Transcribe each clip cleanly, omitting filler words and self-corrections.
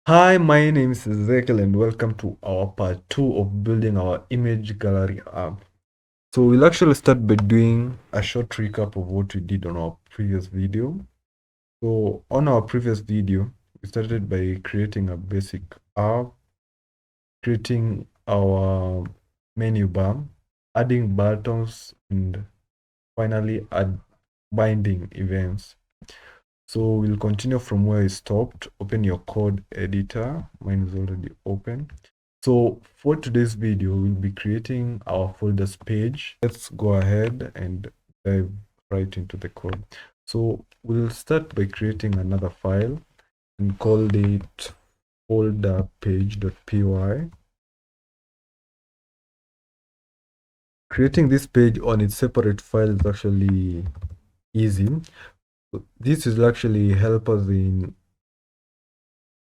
Hi, my name is Ezekiel and welcome to our part 2 of building our image gallery app. So we'll actually start by doing a short recap of what we did on our previous video. So on our previous video, we started by creating a basic app, creating our menu bar, adding buttons, and finally binding events. So we'll continue from where we stopped. Open your code editor. Mine is already open. So for today's video, we'll be creating our folders page. Let's go ahead and dive right into the code. So we'll start by creating another file and call it folderpage.py. Creating this page on its separate file is actually easy. This will actually help us in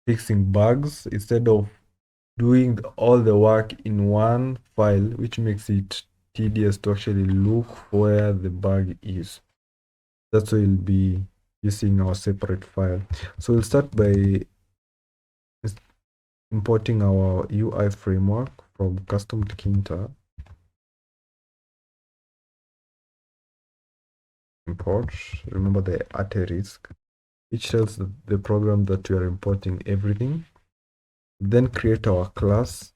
fixing bugs instead of doing all the work in one file, which makes it tedious to actually look where the bug is. That's why we'll be using our separate file. So we'll start by importing our UI framework from custom Tkinter. Import, remember the asterisk, which tells the program that we are importing everything. Then create our class.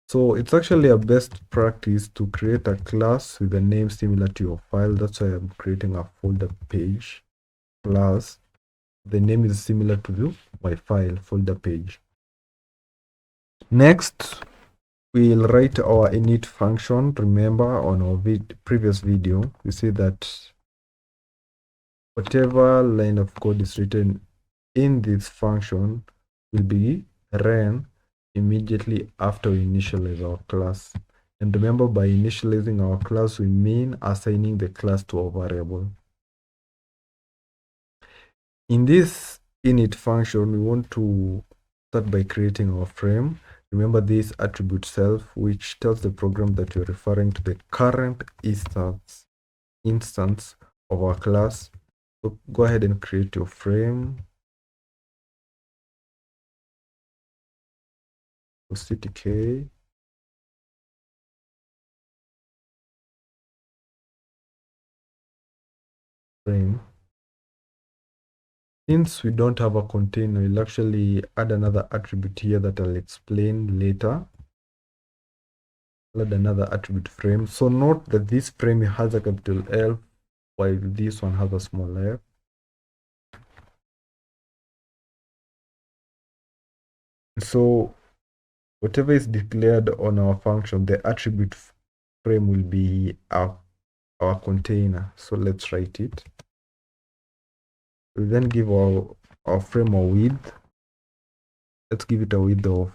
So it's actually a best practice to create a class with a name similar to your file. That's why I'm creating a folder page class. The name is similar to my file folder page. Next, we'll write our init function. Remember on our previous video, we see that whatever line of code is written in this function will be ran immediately after we initialize our class. And remember, by initializing our class, we mean assigning the class to a variable. In this init function, we want to start by creating our frame. Remember this attribute self, which tells the program that you're referring to the current instance of our class. So go ahead and create your frame. So ctk frame. Since we don't have a container, we'll actually add another attribute here that I'll explain later. I'll add another attribute frame. So note that this frame has a capital L, while this one has a small f. So whatever is declared on our function, the attribute frame will be our container. So let's write it. We'll then give our frame a width. Let's give it a width of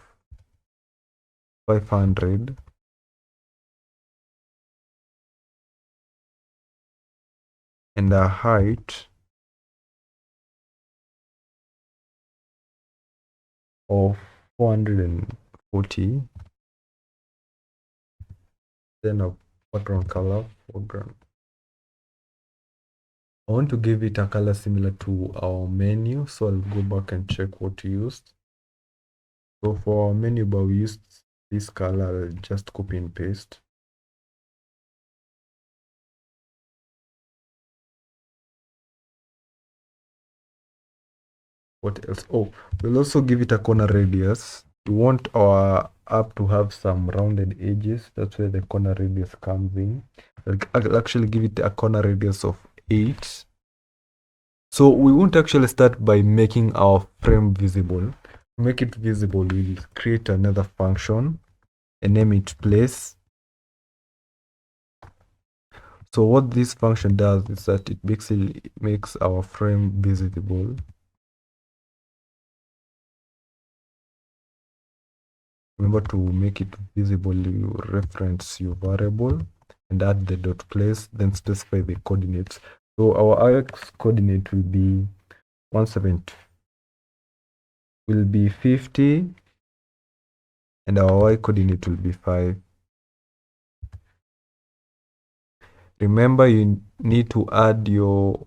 500. And a height of 440. Then a background color, foreground. I want to give it a color similar to our menu, so I'll go back and check what we used. So for our menu bar, we used this color. I'll just copy and paste. What else? Oh, we'll also give it a corner radius. We want our app to have some rounded edges. That's where the corner radius comes in. I'll actually give it a corner radius of 8. So we won't actually start by making our frame visible. To make it visible, we'll create another function and name it place. So what this function does is that it basically makes our frame visible. Remember, to make it visible, you reference your variable and add the dot place, then specify the coordinates. So our x coordinate will be 170, will be 50, and our y coordinate will be 5. Remember, you need to add your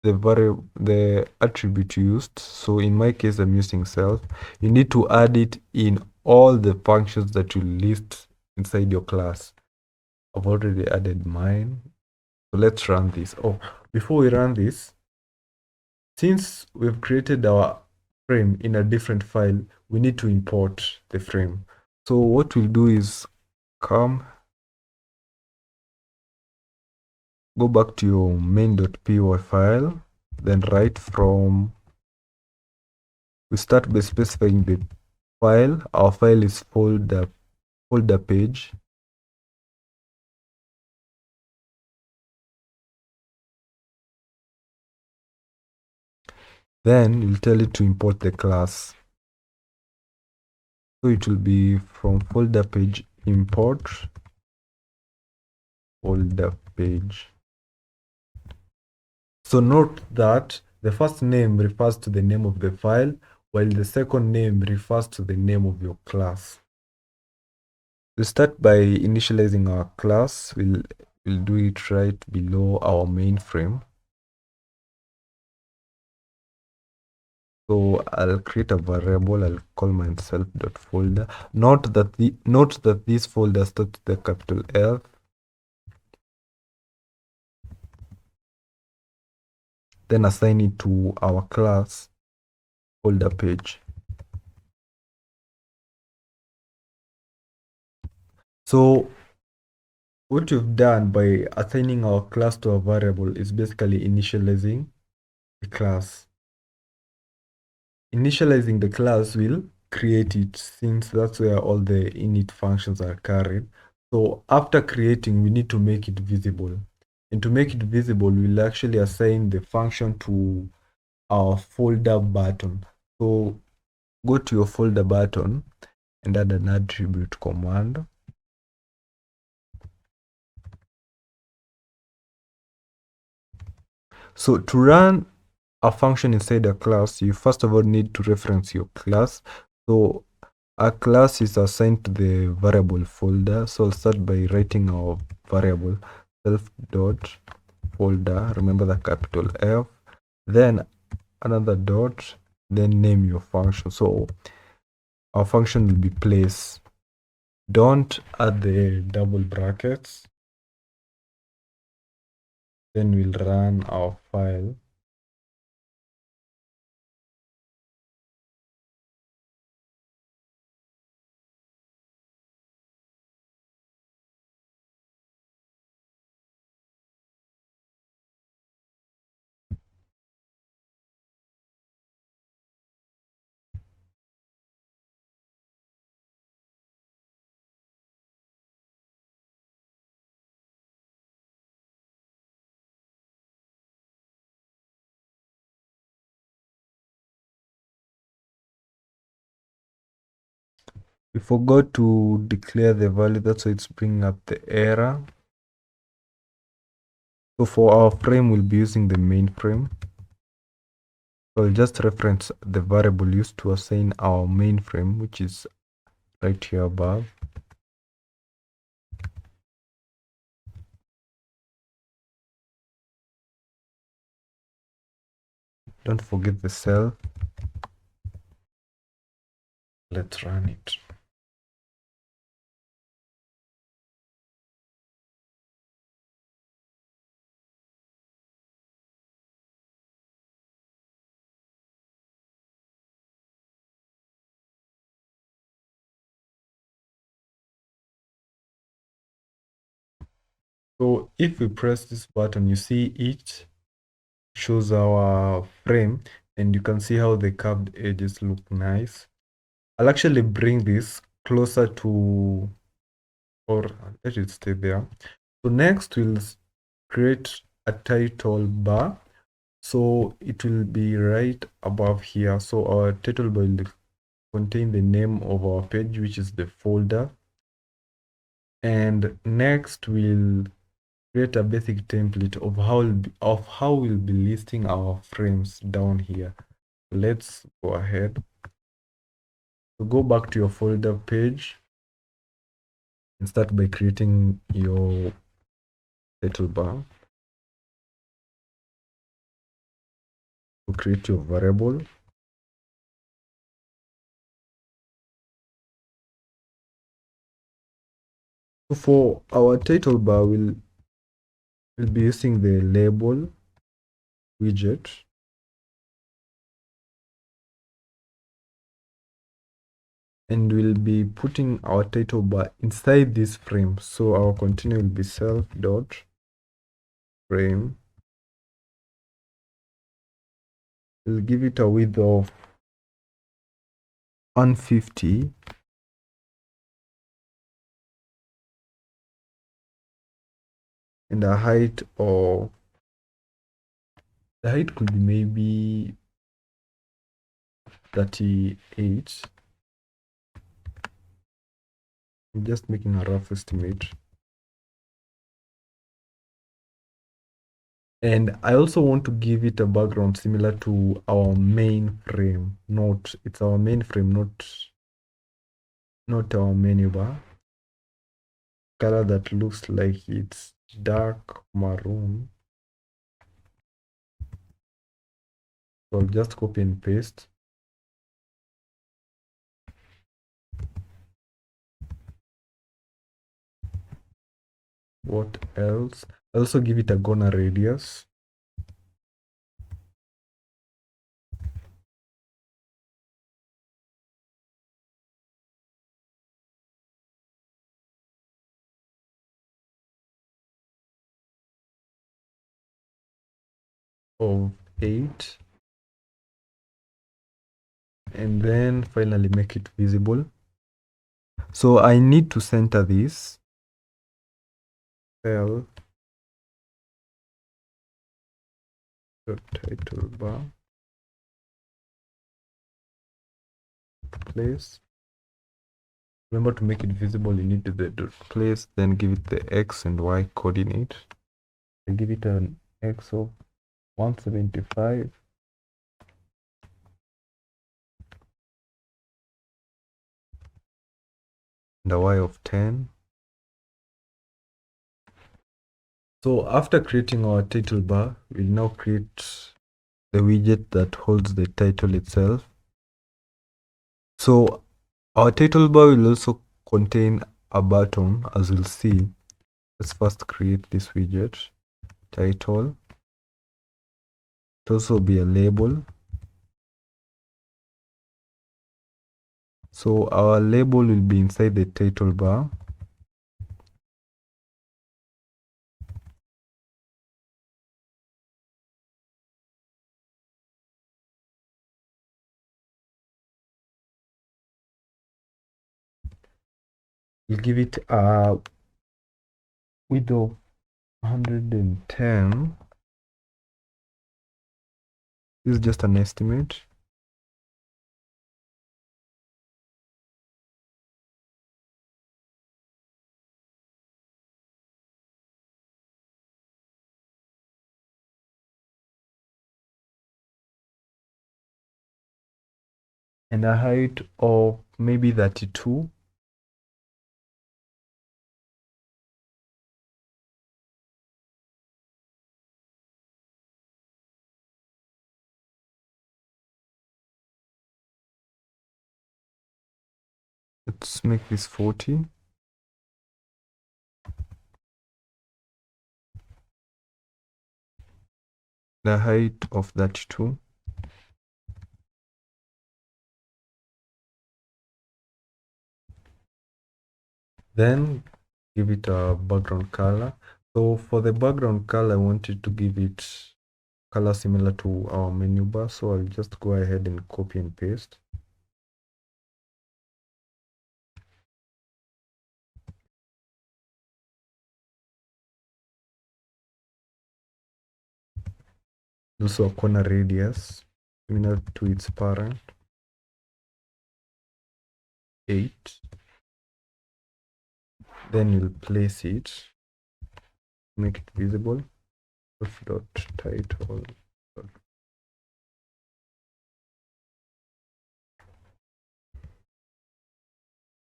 the attribute used. So in my case, I'm using self. You need to add it in all the functions that you list inside your class. I've already added mine. So let's run this. Oh, before we run this, since we've created our frame in a different file, we need to import the frame. So what we'll do is go back to your main.py file, then write from, we start by specifying the file. Our file is folder page. Then we'll tell it to import the class. So it will be from folder page import folder page. So note that the first name refers to the name of the file, while the second name refers to the name of your class. We'll start by initializing our class. We'll do it right below our main frame. So I'll create a variable. I'll call myself.folder. Note that this folder starts with the capital F. Then assign it to our class folder page. So what you've done by assigning our class to a variable is basically initializing the class. Initializing the class will create it, since that's where all the init functions are carried. So after creating, we need to make it visible. And to make it visible, we'll actually assign the function to our folder button. So go to your folder button and add an attribute command. So to run a function inside a class, you first of all need to reference your class. So a class is assigned to the variable folder. So I'll start by writing our variable self.folder. Remember the capital F. Then another dot. Then name your function. So our function will be place. Don't add the double brackets. Then we'll run our file. We forgot to declare the value. That's why it's bringing up the error. So for our frame, we'll be using the main frame. So I'll just reference the variable used to assign our main frame, which is right here above. Don't forget the cell. Let's run it. So if we press this button, you see it shows our frame, and you can see how the curved edges look nice. I'll actually bring this closer to, or let it stay there. So next we'll create a title bar. So it will be right above here. So our title bar will contain the name of our page, which is the folder. And next we'll create a basic template of how we'll be listing our frames down here. Let's go ahead. So go back to your folder page and start by creating your title bar. to create your variable. So for our title bar, we'll be using the label widget. And we'll be putting our title bar inside this frame. So our container will be self dot frame. We'll give it a width of 150 and a height of, the height could be maybe 38. I'm just making a rough estimate. And I also want to give it a background similar to our main frame. It's our main frame, not our menu bar. Color that looks like it's dark maroon. So I'll just copy and paste. What else? I'll also give it a corner radius. Of 8. And then finally make it visible. So I need to center this cell title bar place. Remember, to make it visible, you need the dot place, then give it the x and y coordinate. I give it an x of 175 and a y of 10. So after creating our title bar, we'll now create the widget that holds the title itself. So our title bar will also contain a button, as we'll see. Let's first create this widget, title. It will also be a label. So our label will be inside the title bar. We'll give it a width of 110. This is just an estimate. And a height of maybe 32. Let's make this 40. The height of 32. Then give it a background color. So for the background color, I wanted to give it color similar to our menu bar. So I'll just go ahead and copy and paste. Also a corner radius similar to its parent, 8. Then you'll place it, make it visible. Dot title.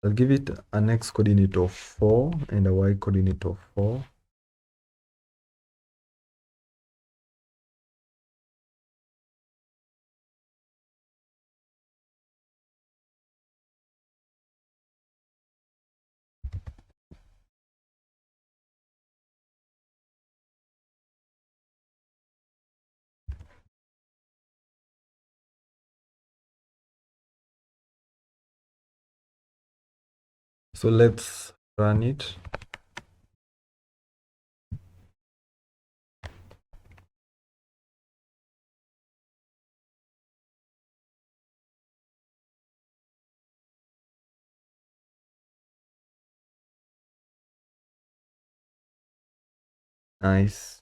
I'll give it an x coordinate of 4 and a y coordinate of 4. So let's run it. Nice.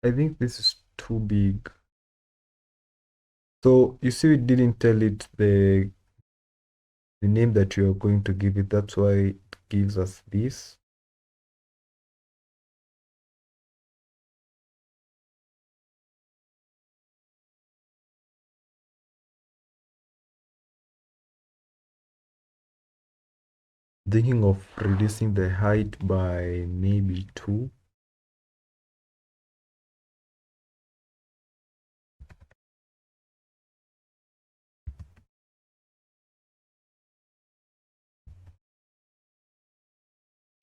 I think this is too big. So you see, we didn't tell it the name that you're going to give it. That's why it gives us this. Thinking of reducing the height by maybe 2.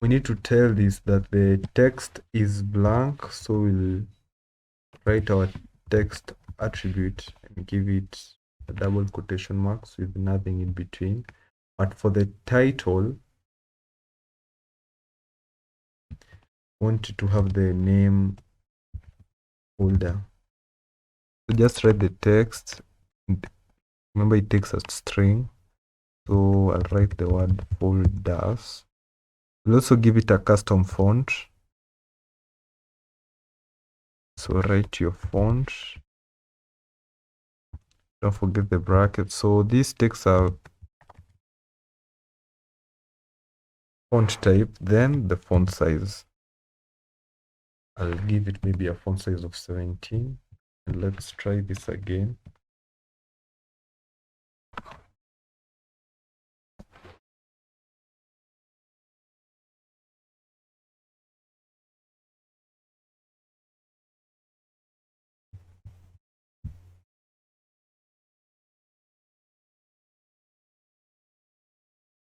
We need to tell this that the text is blank, so we'll write our text attribute and give it a double quotation marks with nothing in between. But for the title, want it to have the name folder. So just write the text. Remember, it takes a string. So I'll write the word folders. We'll also give it a custom font. So write your font. Don't forget the bracket. So this takes a font type, then the font size. I'll give it maybe a font size of 17. And let's try this again.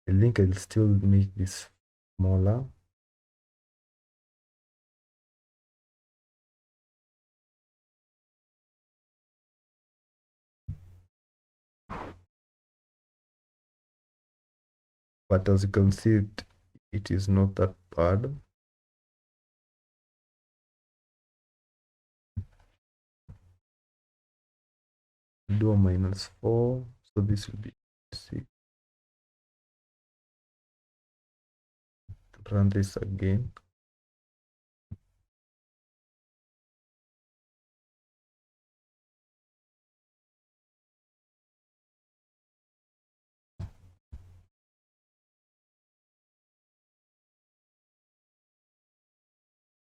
I think I'll still make this smaller. But as you can see, it is not that bad. Do a -4, so this will be 6. Run this again.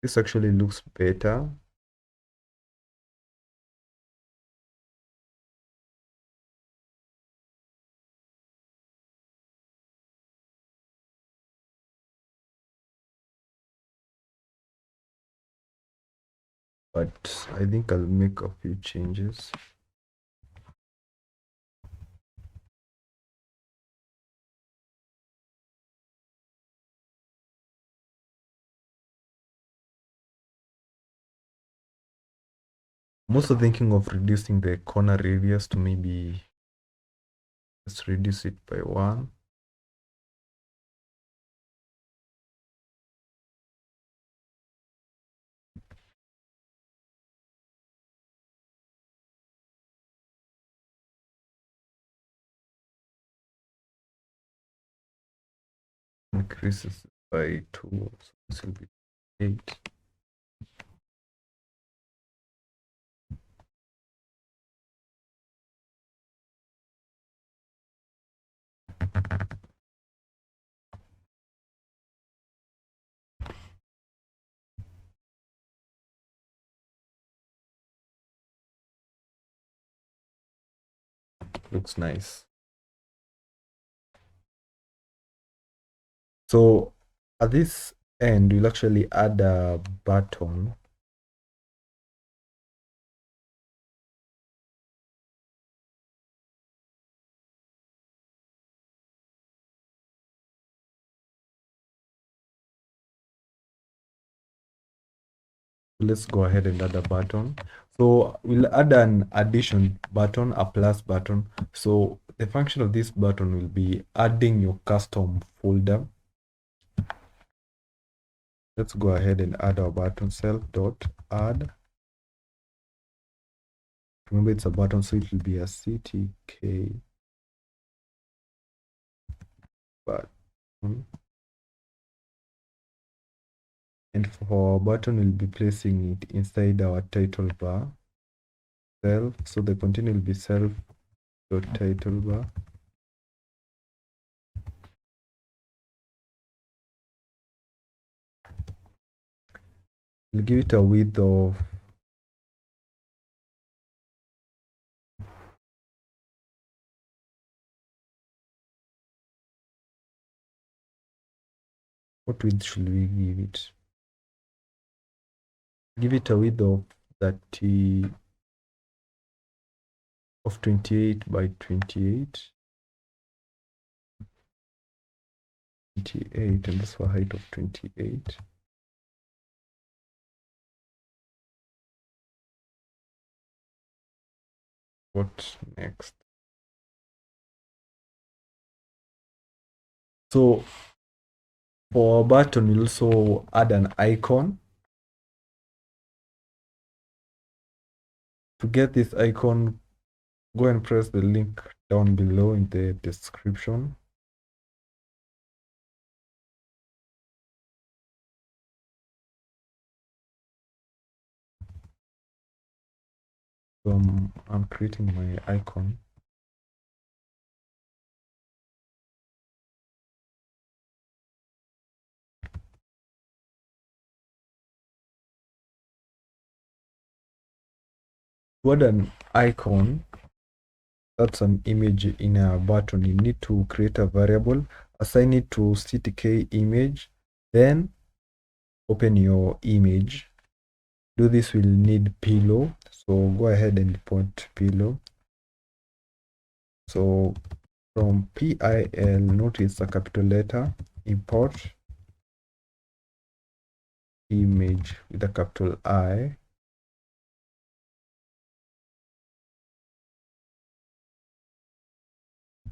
This actually looks better. But I think I'll make a few changes. I'm also thinking of reducing the corner radius to maybe, let's reduce it by 1. Increases by 2, so this will be 8. Looks nice. So at this end, we'll actually add a button. Let's go ahead and add a button. So we'll add an addition button, a plus button. So the function of this button will be adding your custom folder. Let's go ahead and add our button, self.add. Remember, it's a button, so it will be a CTK button. And for our button, we'll be placing it inside our title bar, self. So the container will be self.title bar. We'll give it a width of 28 by 28, and this for height of 28. What next? So for our button, we'll also add an icon. To get this icon, go and press the link down below in the description. So I'm creating my icon. To add an icon, that's an image in a button, you need to create a variable, assign it to CTK image, then open your image. Do this, will need pillow, so go ahead and import pillow. So from PIL, notice a capital letter, import image with a capital I.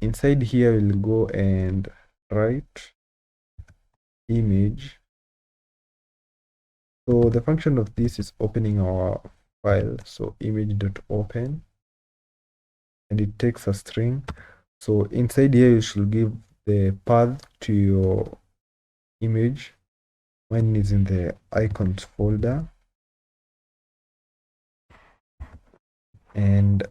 Inside here, we'll go and write image. So the function of this is opening our file, so image.open, and it takes a string. So inside here, you should give the path to your image. Mine is in the icons folder, and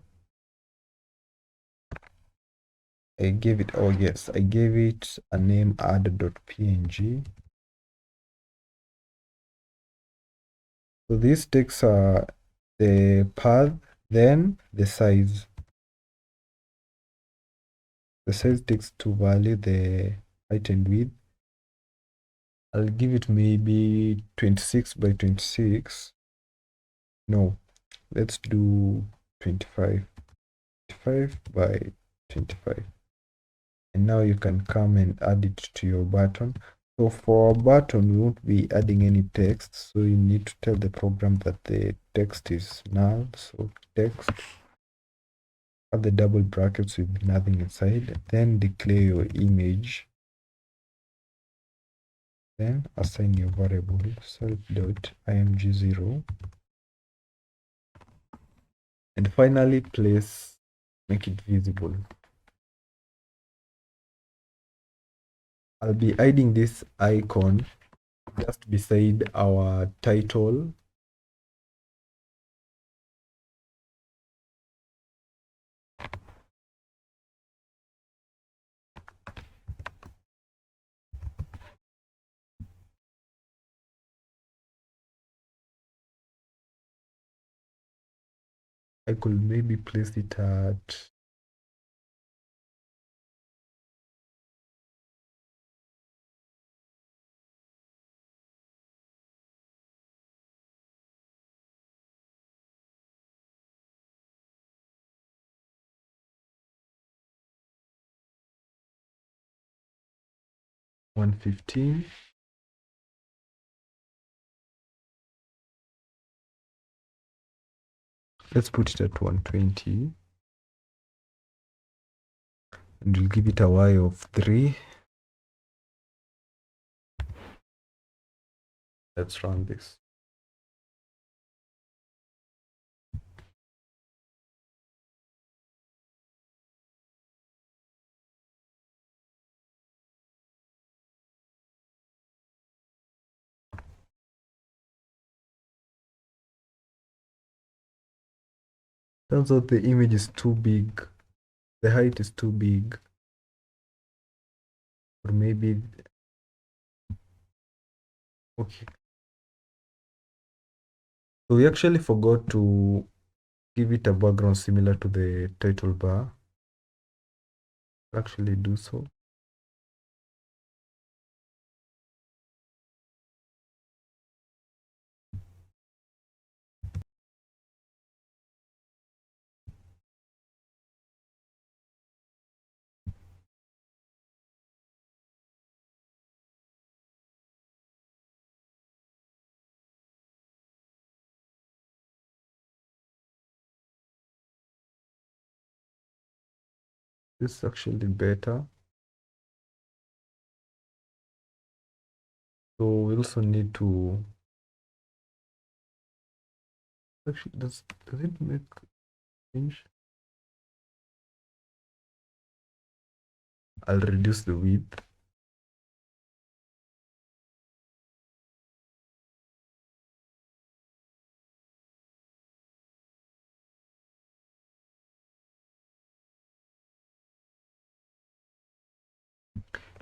I gave it, oh yes, I gave it a name, add.png. So this takes the path, then the size. The size takes two value, the height and width. I'll give it maybe 26 by 26. No, let's do 25. 25 by 25. And now you can come and add it to your button. So for our button, we won't be adding any text. So you need to tell the program that the text is null. So text, add the double brackets with nothing inside. Then declare your image. Then assign your variable self.img0. And finally make it visible. I'll be hiding this icon just beside our title. I could maybe place it at 115. Let's put it at 120. and we'll give it a Y of 3. Let's run this. Turns out the image is too big. The height is too big. Or maybe... Okay. So we actually forgot to give it a background similar to the title bar. Actually do so. This is actually better. So we also need to actually does it make change? I'll reduce the width.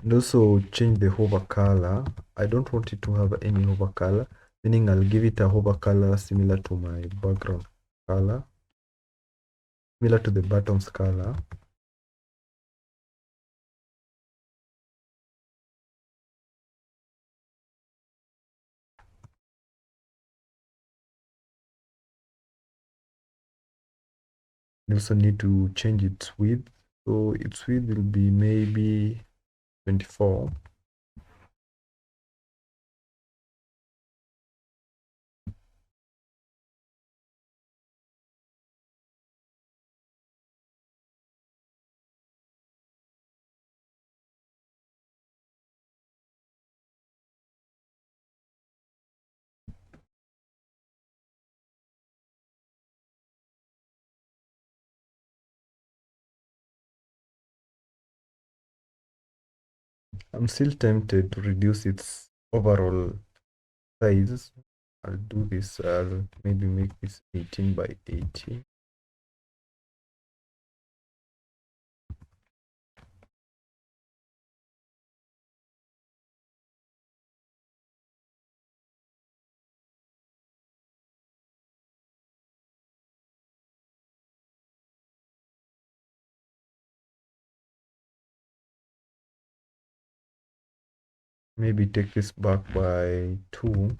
And also change the hover color. I don't want it to have any hover color, meaning I'll give it a hover color similar to my background color, similar to the bottom's color. You also need to change its width. So its width will be maybe 24. I'm still tempted to reduce its overall size. I'll do this. I'll maybe make this 18 by 80. Maybe take this back by 2.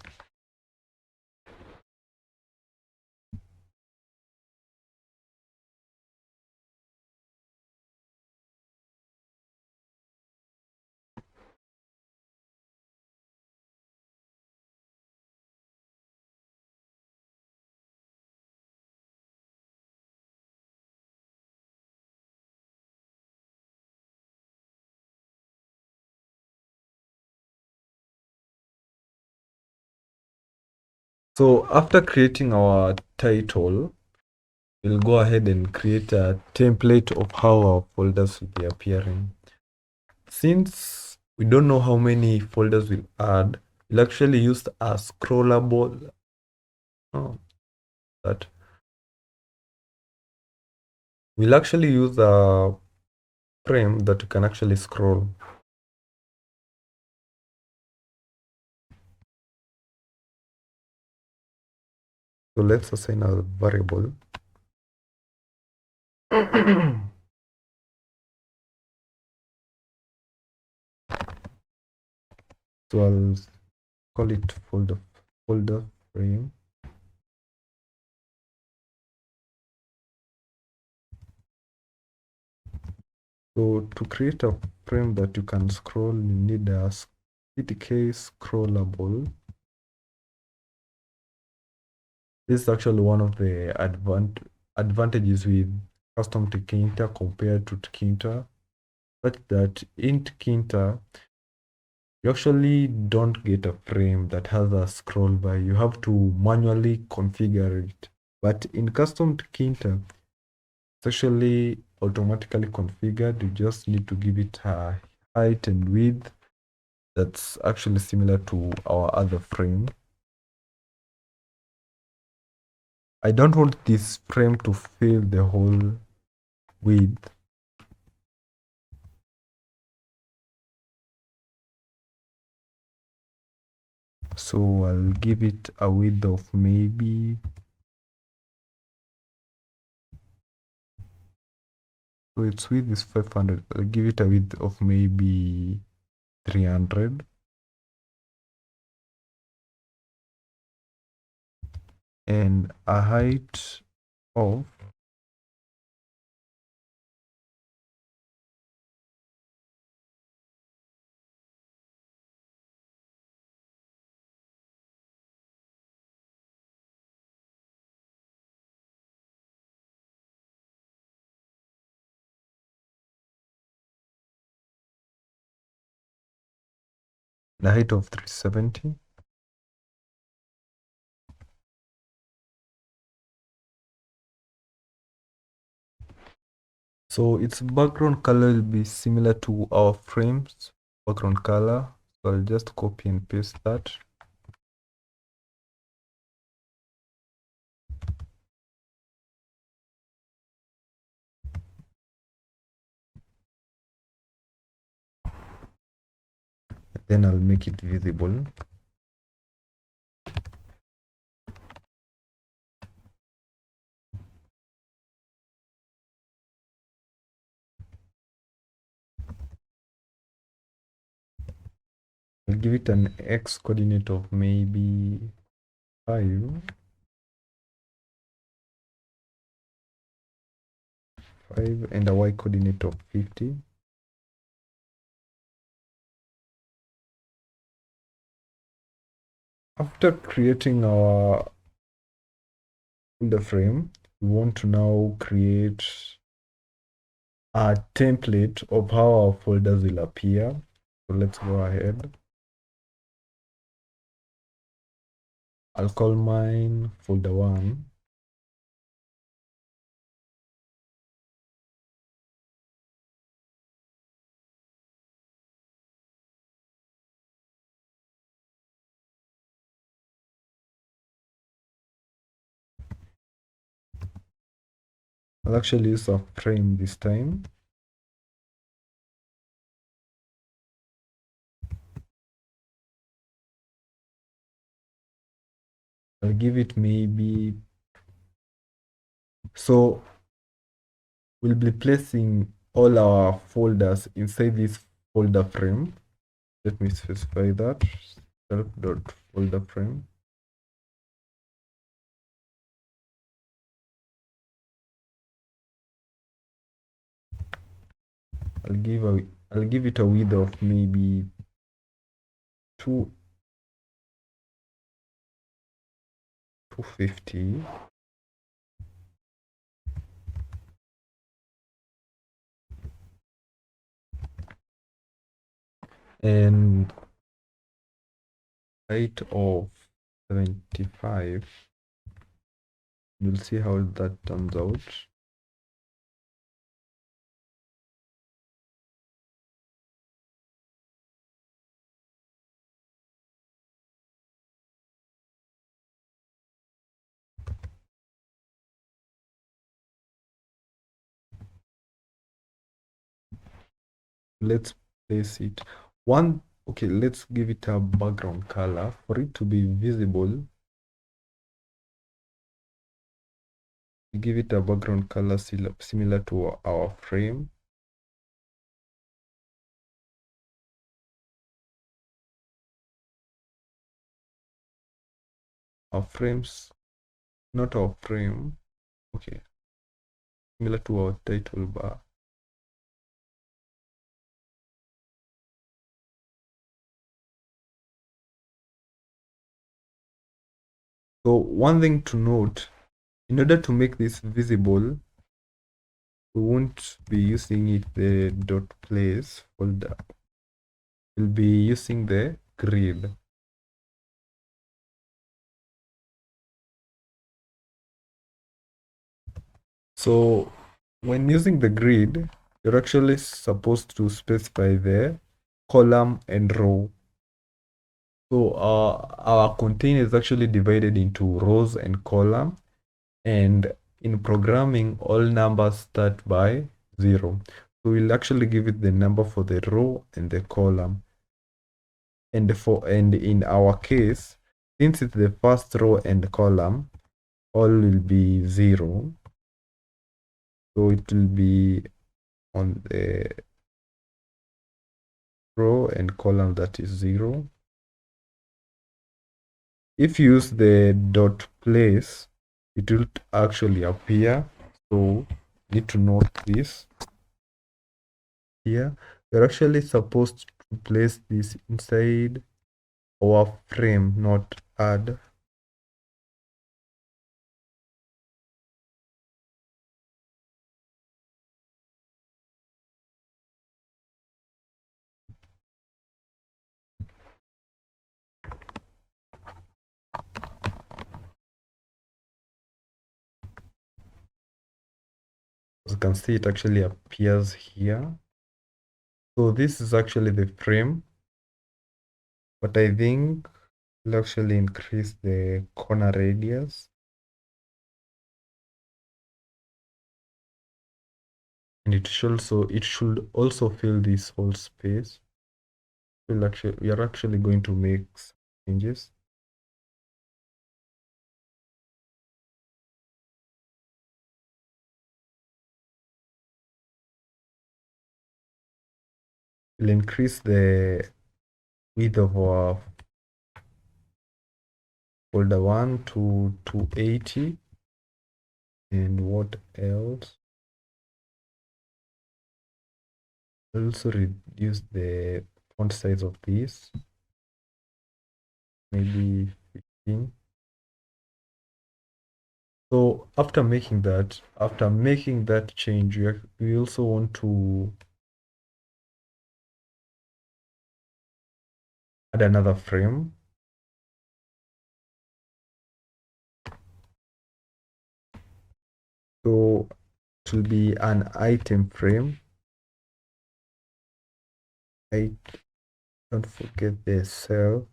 So after creating our title, we'll go ahead and create a template of how our folders will be appearing. Since we don't know how many folders we'll add, we'll actually use a scrollable that we'll actually use a frame that you can actually scroll. So let's assign a variable. So I'll call it folder frame. So to create a frame that you can scroll, you need a CTK scrollable. This is actually one of the advantages with custom Tkinter compared to Tkinter. such that in Tkinter, you actually don't get a frame that has a scroll bar. You have to manually configure it. But in custom Tkinter, it's actually automatically configured. You just need to give it a height and width that's actually similar to our other frame. I don't want this frame to fill the whole width. So I'll give it a width of maybe, so its width is 500. I'll give it a width of maybe 300. And a height of 370. So its background color will be similar to our frame's background color. So I'll just copy and paste that. Then I'll make it visible. I'll give it an X coordinate of maybe 5. And a Y coordinate of 50. After creating our folder frame, we want to now create a template of how our folders will appear. So let's go ahead. I'll call mine folder 1. I'll actually use a frame this time. I'll give it maybe, so we'll be placing all our folders inside this folder frame. Let me specify that, self.folder frame. I'll give it a width of maybe 250. And height of 75. We'll see how that turns out. Let's place it. Okay, let's give it a background color for it to be visible. Give it a background color similar to our frame. Our frames, not our frame. Okay, similar to our title bar. So one thing to note, in order to make this visible, we won't be using it the dot place folder. We'll be using the grid. So when using the grid, you're actually supposed to specify the column and row. So our container is actually divided into rows and column, and in programming, all numbers start by 0. So we'll actually give it the number for the row and the column. And in our case, since it's the first row and column, all will be 0. So it will be on the row and column that is 0. If you use the dot place, it will actually appear. So need to note this here. We're actually supposed to place this inside our frame, not add. As you can see, it actually appears here. So this is actually the frame, but I think we'll actually increase the corner radius. And it should also fill this whole space. We are actually going to make some changes. We'll increase the width of our folder 1 to 280. And what else? Also reduce the font size of this, maybe 15. So after making that change, we also want to add another frame. So it will be an item frame. Don't forget the cell.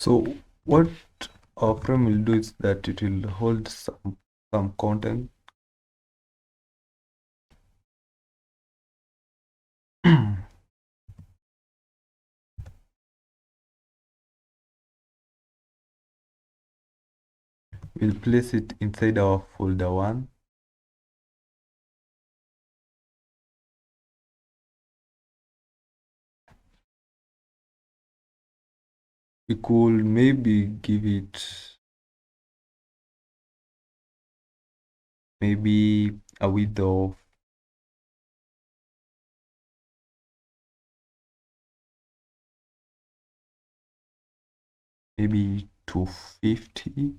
So what our frame will do is that it will hold some content. We'll place it inside our folder 1. We could maybe give it maybe a width of maybe 250.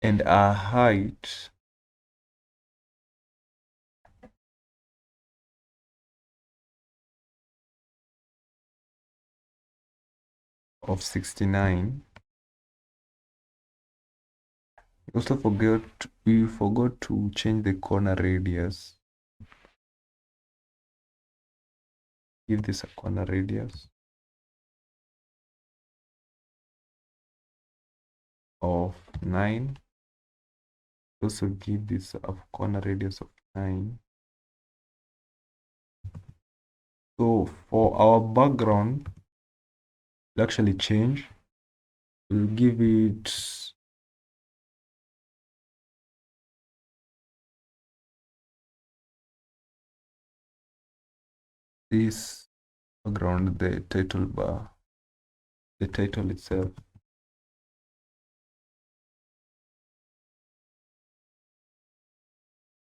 And our height of 69. We forgot to change the corner radius. Give this a corner radius of 9. Also give this a corner radius of 9. So for our background, we'll actually change. We'll give it this background, the title bar, the title itself.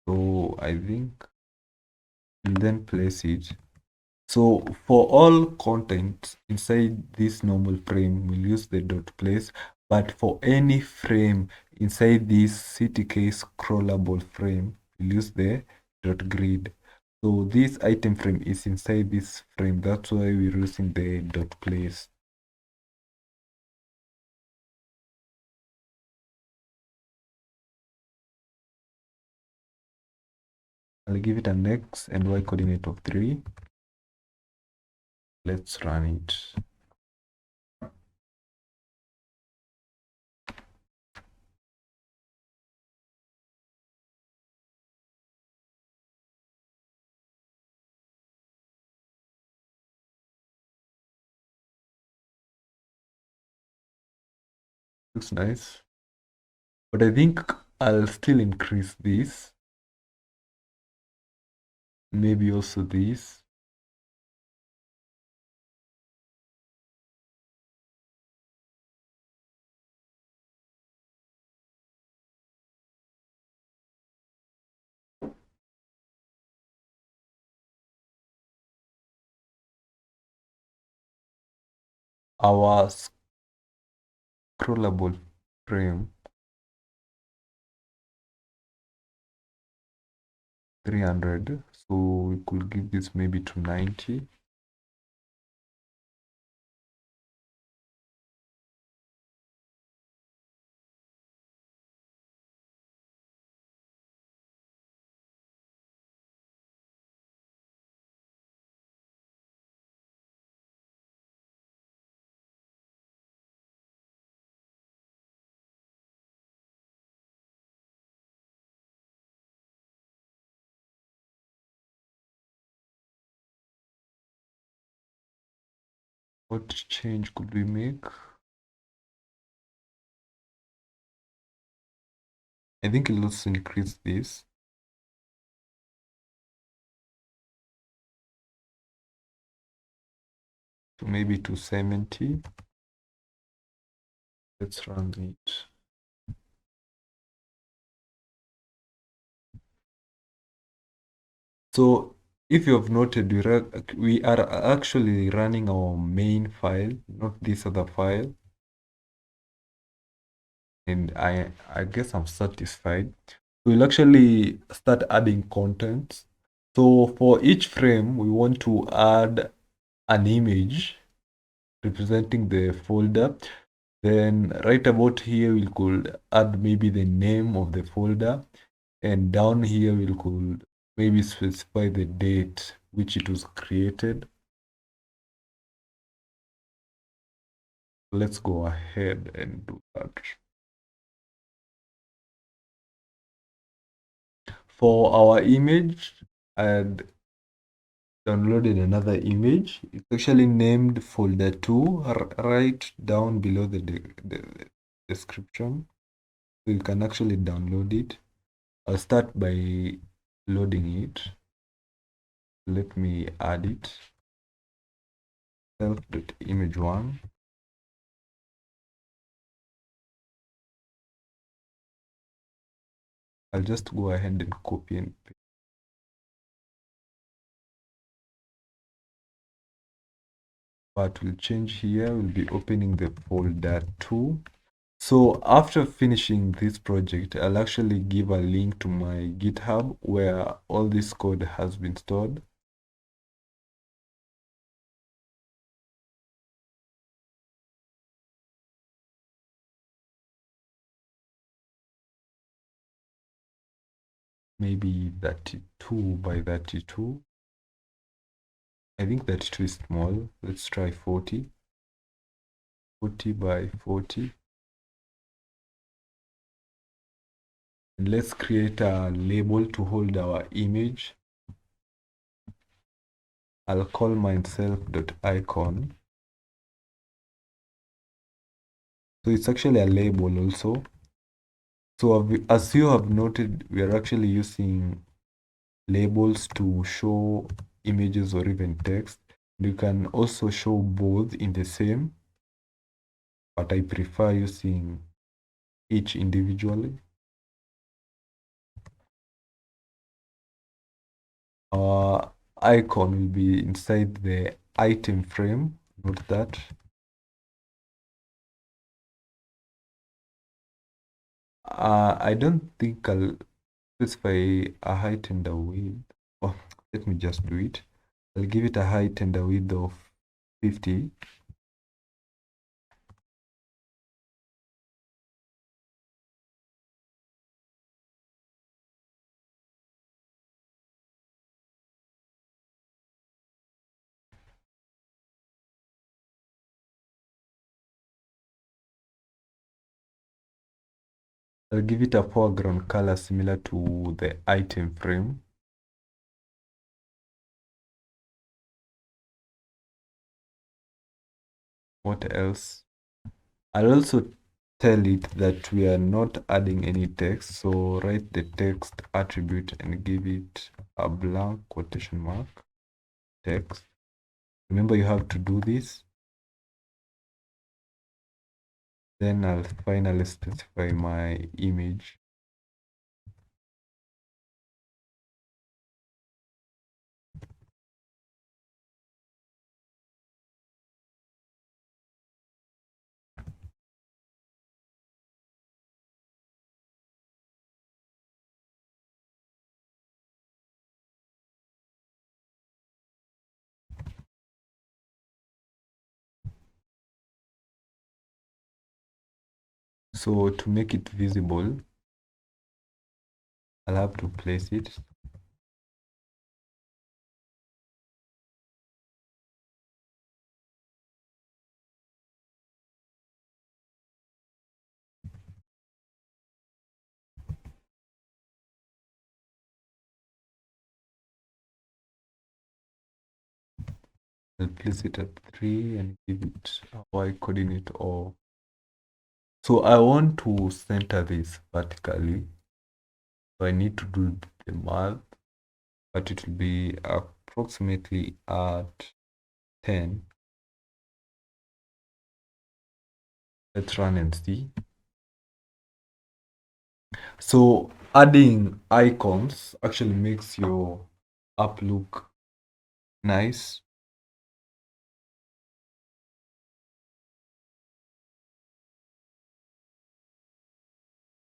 So I think we'll then place it. So for all content inside this normal frame, we'll use the dot place, but for any frame inside this CTK scrollable frame, we'll use the dot grid. So this item frame is inside this frame. That's why we're using the dot place. I'll give it an X and Y coordinate of 3. Let's run it. Looks nice. But I think I'll still increase this. Maybe also this. Our scrollable frame 300, so we could give this maybe to 90. What change could we make? I think let's increase this. To maybe 270. Let's run it. So if you have noted, we are actually running our main file, not this other file. And I guess I'm satisfied. We'll actually start adding content. So for each frame, we want to add an image representing the folder. Then right about here, we could add maybe the name of the folder. And down here, we could maybe specify the date which it was created. Let's go ahead and do that. For our image, and downloaded another image. It's actually named folder 2 right down below the description. So you can actually download it. I'll start by loading it. Let me add it. Self.image1. I'll just go ahead and copy and paste. But we'll change here. We'll be opening the folder 2. So after finishing this project, I'll actually give a link to my GitHub where all this code has been stored. Maybe 32 by 32. I think 32 is small. Let's try 40. 40 by 40. And let's create a label to hold our image. I'll call mine self.icon. So it's actually a label also. So as you have noted, we are actually using labels to show images or even text. You can also show both in the same, but I prefer using each individually. Our icon will be inside the item frame. Note that. I don't think I'll specify a height and a width. Oh, let me just do it. I'll give it a height and a width of 50. I'll give it a foreground color similar to the item frame. What else? I'll also tell it that we are not adding any text. So write the text attribute and give it a blank quotation mark text. Remember, you have to do this. Then I'll finally specify my image. So to make it visible, I'll have to place it. I'll place it at 3 and give it a y coordinate of. So I want to center this vertically. So I need to do the math, but it will be approximately at 10. Let's run and see. So adding icons actually makes your app look nice.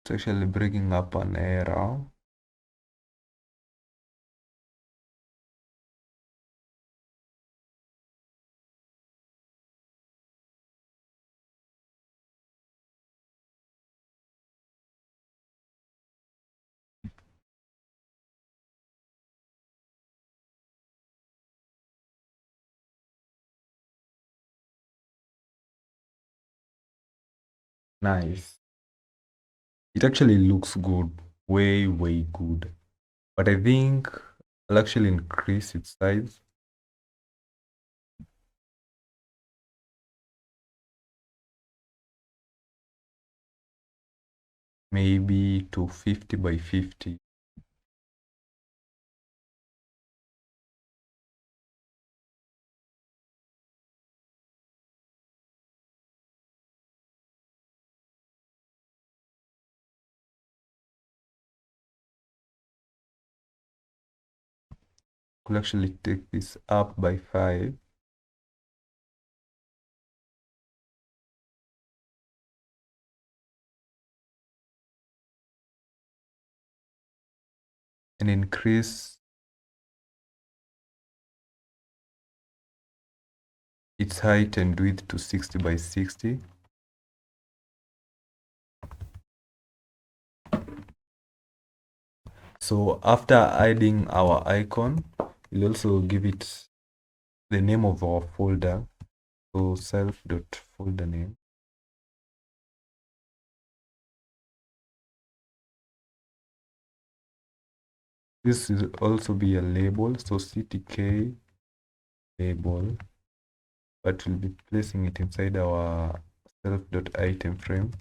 It's actually bringing up an error. Nice. It actually looks good, way good. But I think I'll actually increase its size. Maybe to 50 by 50. Could actually take this up by 5. And increase its height and width to 60 by 60. So after adding our icon, we'll also give it the name of our folder. So self.folder name. This will also be a label. So ctk label, but we'll be placing it inside our self.item frame.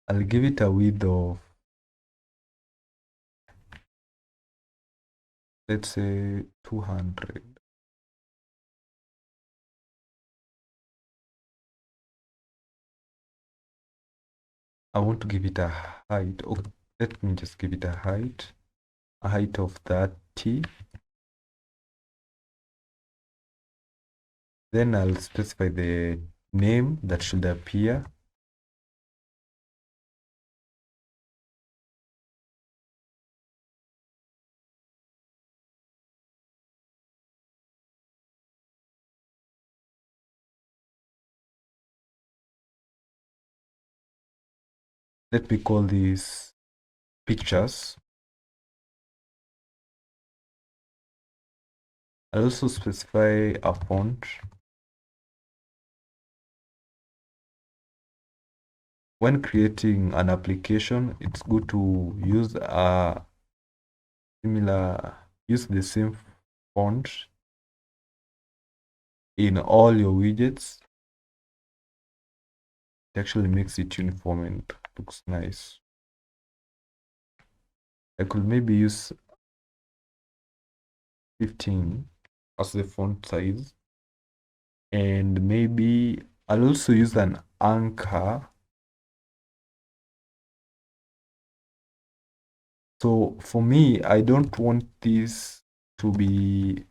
I'll give it a width of, let's say, 200. I want to give it a height. Okay, let me just give it a height of 30. Then I'll specify the name that should appear. Let me call these pictures. I'll also specify a font. When creating an application, it's good to use the same font in all your widgets. It actually makes it uniform and looks nice. I could maybe use 15 as the font size, and maybe I'll also use an anchor. So for me, I don't want this to be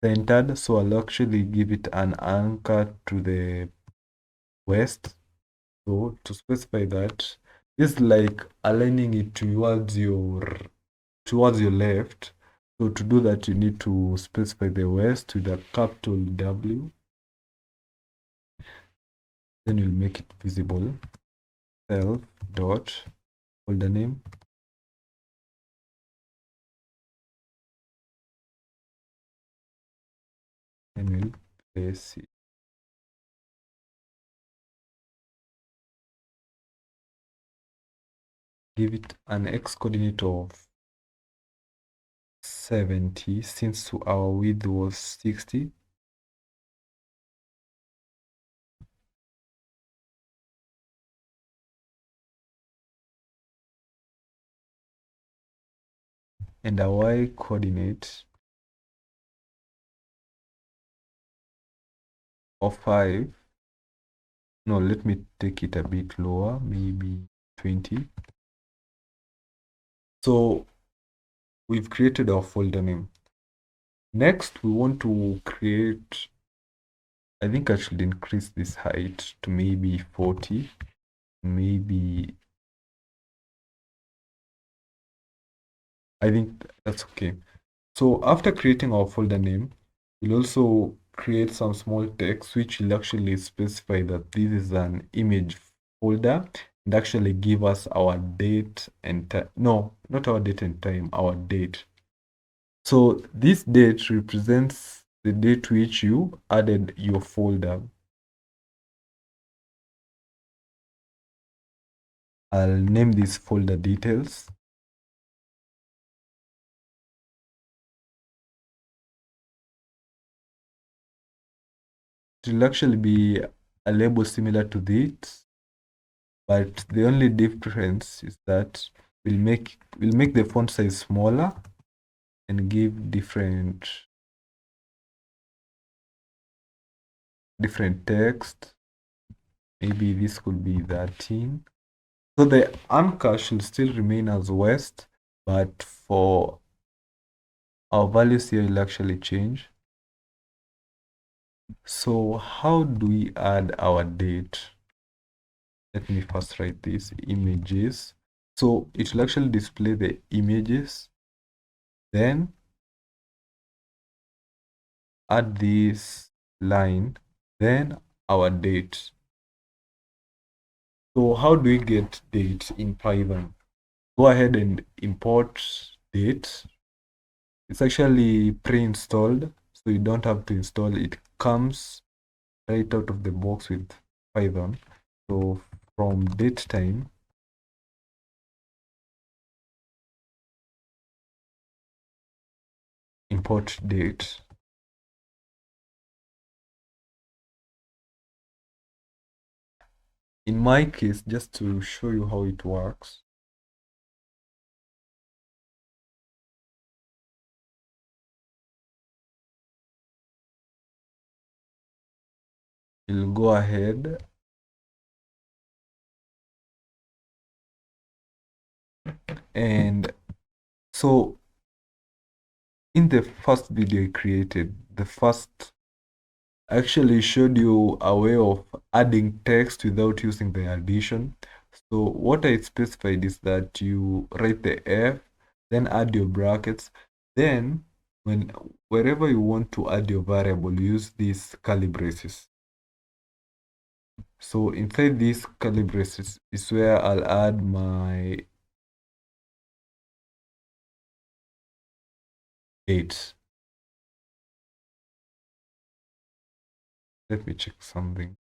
centered, so I'll actually give it an anchor to the west. So to specify that, it's like aligning it towards your left. So to do that, you need to specify the west with a capital W. Then you'll make it visible. Self dot folder name. And we'll place it. Give it an x coordinate of 70 since our width was 60. And a y coordinate of 5. No, let me take it a bit lower, maybe 20. So we've created our folder name. Next, we want to create, I think I should increase this height to maybe 40. Maybe, I think that's okay. So after creating our folder name, we'll also create some small text which will actually specify that this is an image folder and actually give us our date and time. No, not our date and time, our date. So this date represents the date which you added your folder. I'll name this folder details. It will actually be a label similar to this, but the only difference is that we'll make the font size smaller and give different text. Maybe this could be 13. So the anchor should still remain as west, but for our values here will actually change. So how do we add our date? Let me first write this images. So it will actually display the images. Then add this line, then our date. So how do we get date in Python? Go ahead and import date. It's actually pre-installed. so you don't have to install it. Comes right out of the box with Python. So from datetime, import date. In my case, just to show you how it works, we'll go ahead and so in the first video I created, the first actually showed you a way of adding text without using the addition. So what I specified is that you write the F, then add your brackets, then wherever you want to add your variable, use these curly braces. So inside these curly braces is where I'll add my date. Let me check something.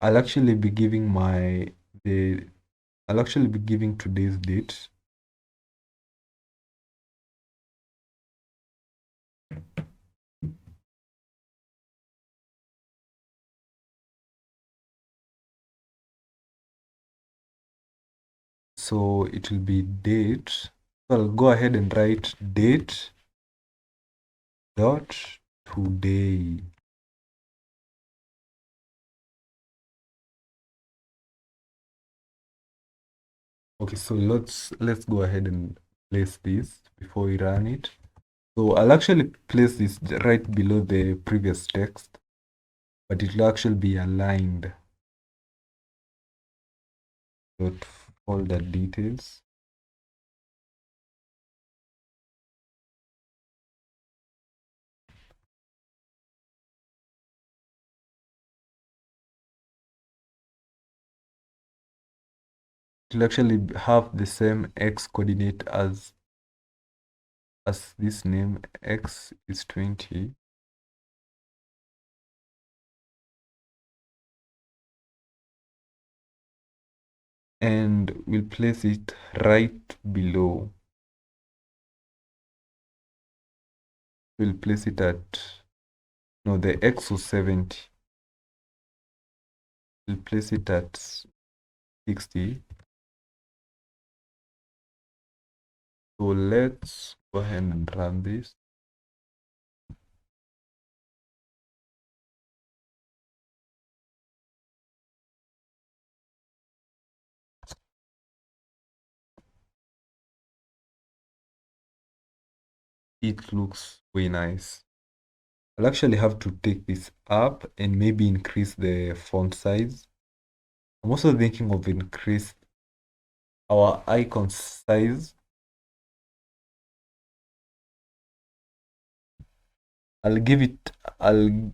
I'll actually be giving I'll actually be giving today's date. So it will be date. So I'll go ahead and write date dot today. Okay, so let's go ahead and place this before we run it. So I'll actually place this right below the previous text, but it will actually be aligned. Dot folder details. It will actually have the same x coordinate as this name. X is 20. And we'll place it right below. We'll place it at, no, the x was 70. We'll place it at 60. So let's go ahead and run this. It looks way nice. I'll actually have to take this up and maybe increase the font size. I'm also thinking of increase our icon size. I'll give it, I'll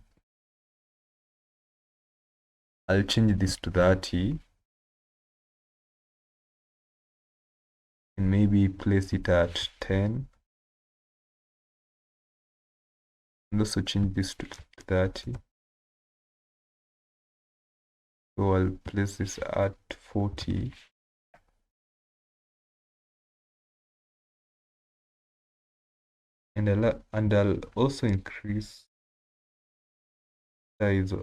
change this to 30 and maybe place it at 10. And also change this to 30. So I'll place this at 40. And I'll also increase size.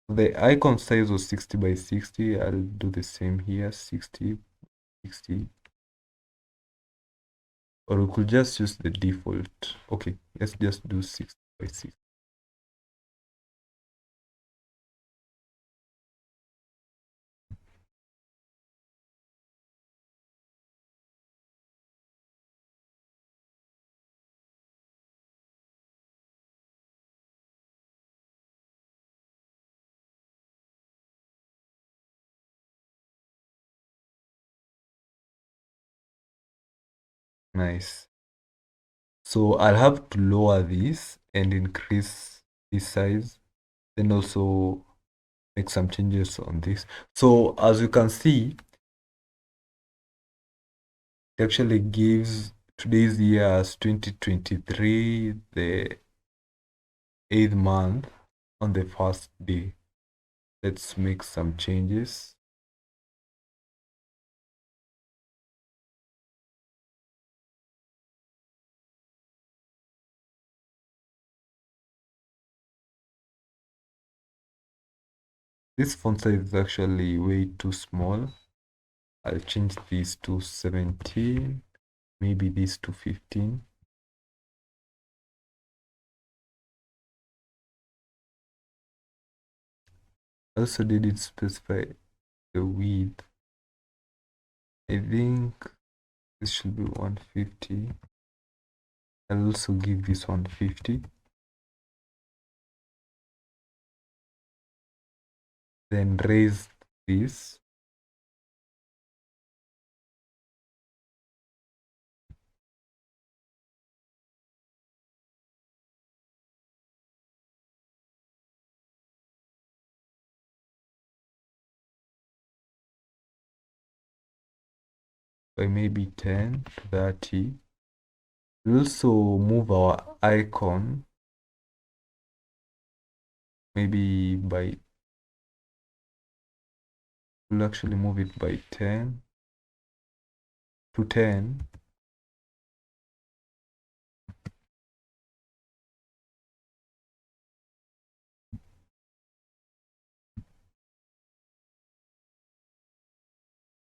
The icon size was 60 by 60. I'll do the same here, 60, 60. Or we could just use the default. Okay, let's just do 60 by 60. Nice. So I'll have to lower this and increase this size. Then also make some changes on this. So as you can see, it actually gives today's year as 2023, the 8th month on the first day. Let's make some changes. This font size is actually way too small. I'll change this to 17, maybe this to 15. I also didn't specify the width. I think this should be 150. I'll also give this 150. Then raise this. By maybe 10 to 30. We'll also move our icon maybe by, we'll actually move it by 10 to 10.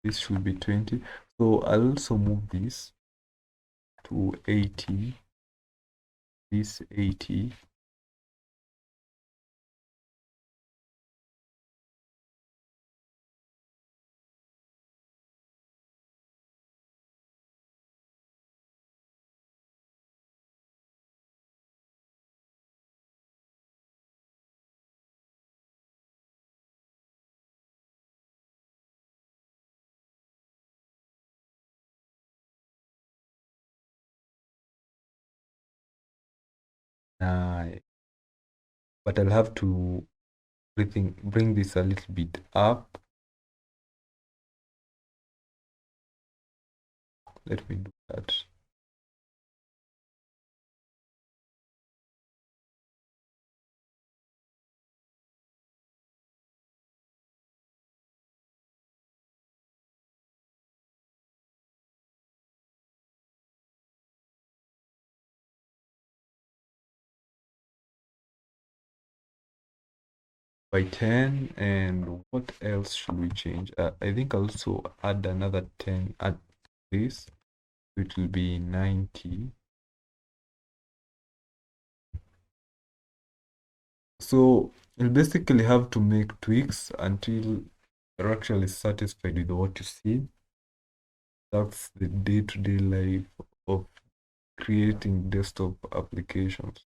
This should be 20. So I'll also move this to 80. This 80. Nice. But I'll have to bring this a little bit up. Let me do that. By 10. And what else should we change? I think I'll also add another 10 at this. It will be 90. So you'll basically have to make tweaks until you're actually satisfied with what you see. That's the day-to-day life of creating desktop applications.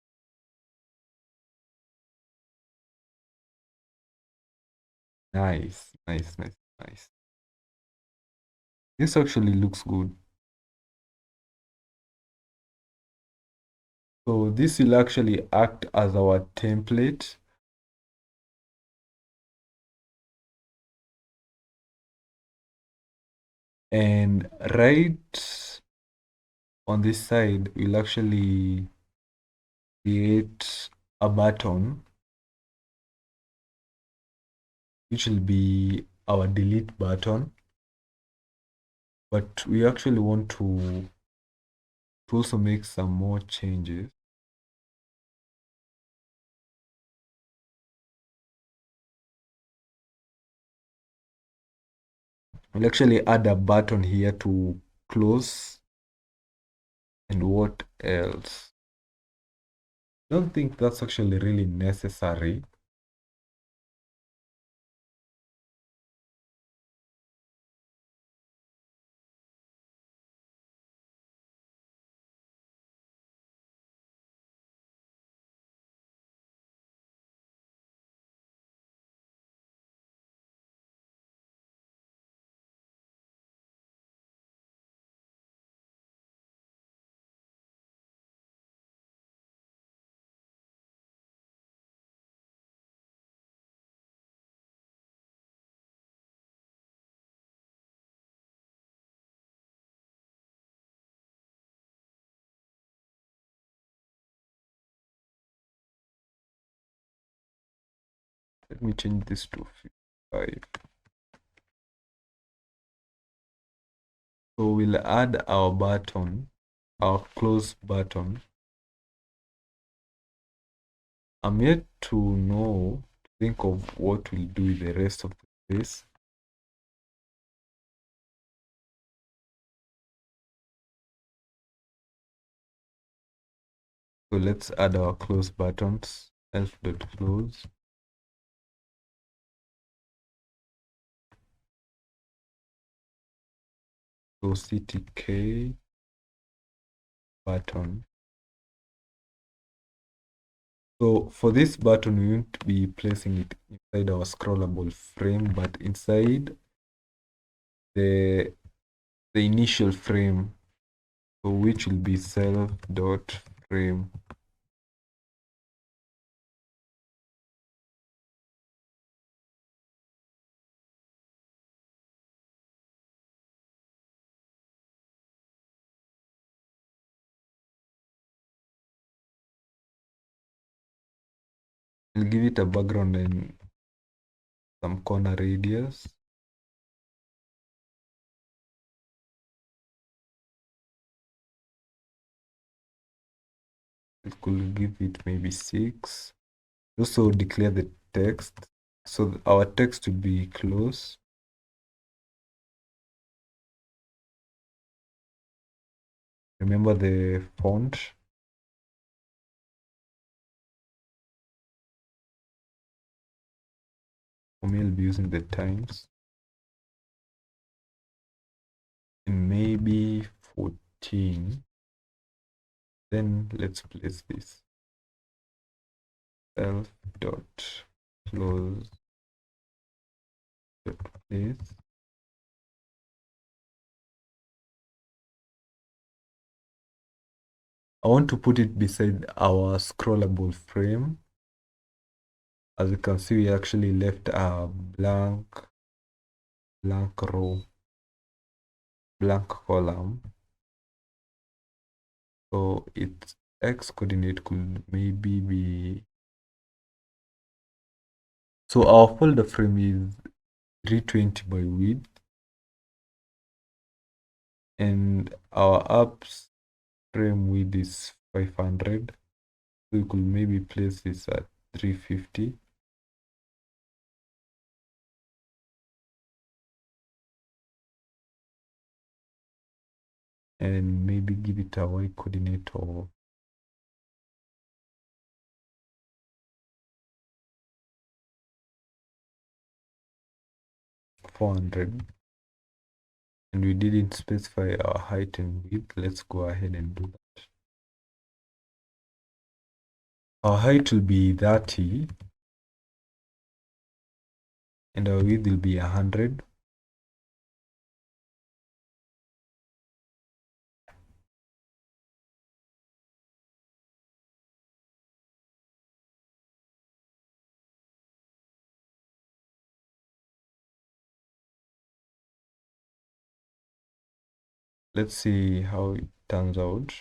Nice, nice, nice, nice. This actually looks good. So this will actually act as our template. And right on this side, we'll actually create a button, which will be our delete button. But we actually want to also make some more changes. We'll actually add a button here to close. And what else? I don't think that's actually really necessary. Let me change this to 55. So we'll add our button, our close button. I'm yet to think of what we'll do with the rest of this. So let's add our close buttons, elf.close. So CTK button. So for this button, we won't be placing it inside our scrollable frame, but inside the initial frame, so which will be self.frame. I'll give it a background and some corner radius. It could give it maybe 6. Also declare the text. So our text will be close. Remember the font. For me, I'll be using the Times. And maybe 14. Then let's place this. Self.close. Place. I want to put it beside our scrollable frame. As you can see, we actually left a blank row, blank column. So its x coordinate could maybe be, so our folder frame is 320 by width, and our apps frame width is 500. So we could maybe place this at 350. And maybe give it a y coordinate of 400. And we didn't specify our height and width. Let's go ahead and do that. Our height will be 30 and our width will be 100. Let's see how it turns out.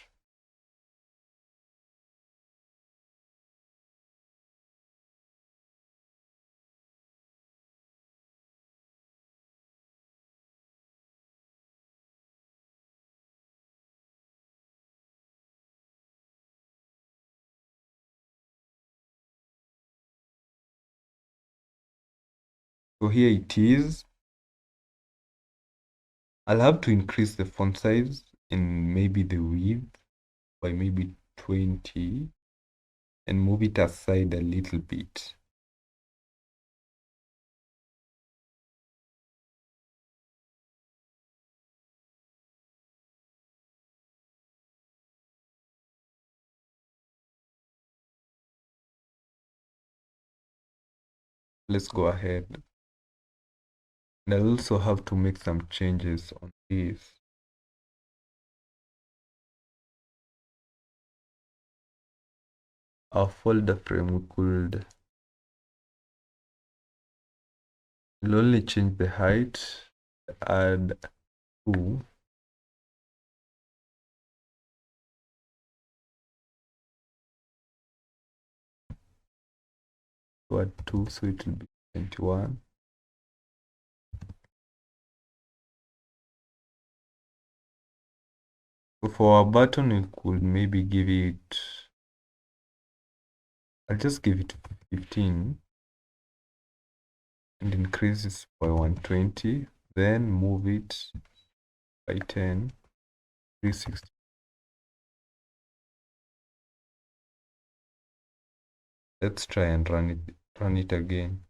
So here it is. I'll have to increase the font size and maybe the width by maybe 20 and move it aside a little bit. Let's go ahead. And I'll also have to make some changes on this. Our folder frame, we could will only change the height, add 2. To add 2, so it will be 21. So for our button, we could maybe give it, I'll just give it 15 and increase this by 120, then move it by 10, 360. Let's try and run it again.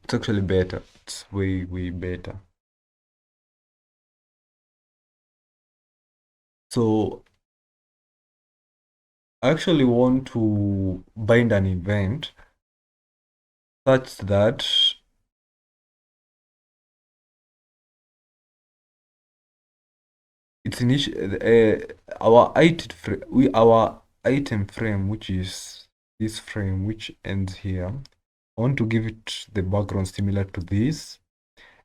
It's actually better. It's way, way better. So I actually want to bind an event such that it's our item frame, which is this frame, which ends here. I want to give it the background similar to this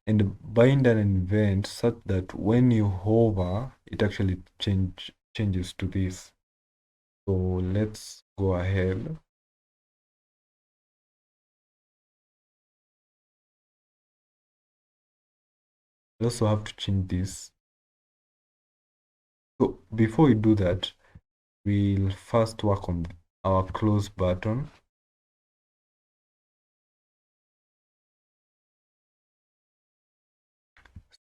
and bind an event such that when you hover, it actually changes to this. So let's go ahead. We also have to change this. So before we do that, we'll first work on our close button.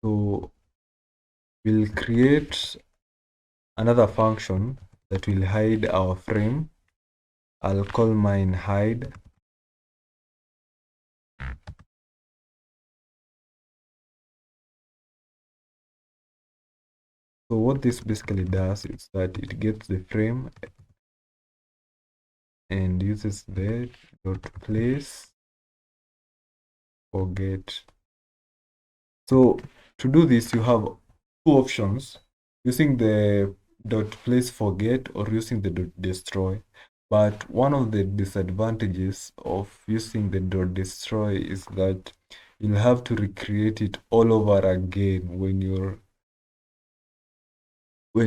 So we'll create another function that will hide our frame. I'll call mine hide. So what this basically does is that it gets the frame and uses the dot place forget. So to do this, you have two options: using the dot place forget or using the dot destroy. But one of the disadvantages of using the dot destroy is that you'll have to recreate it all over again when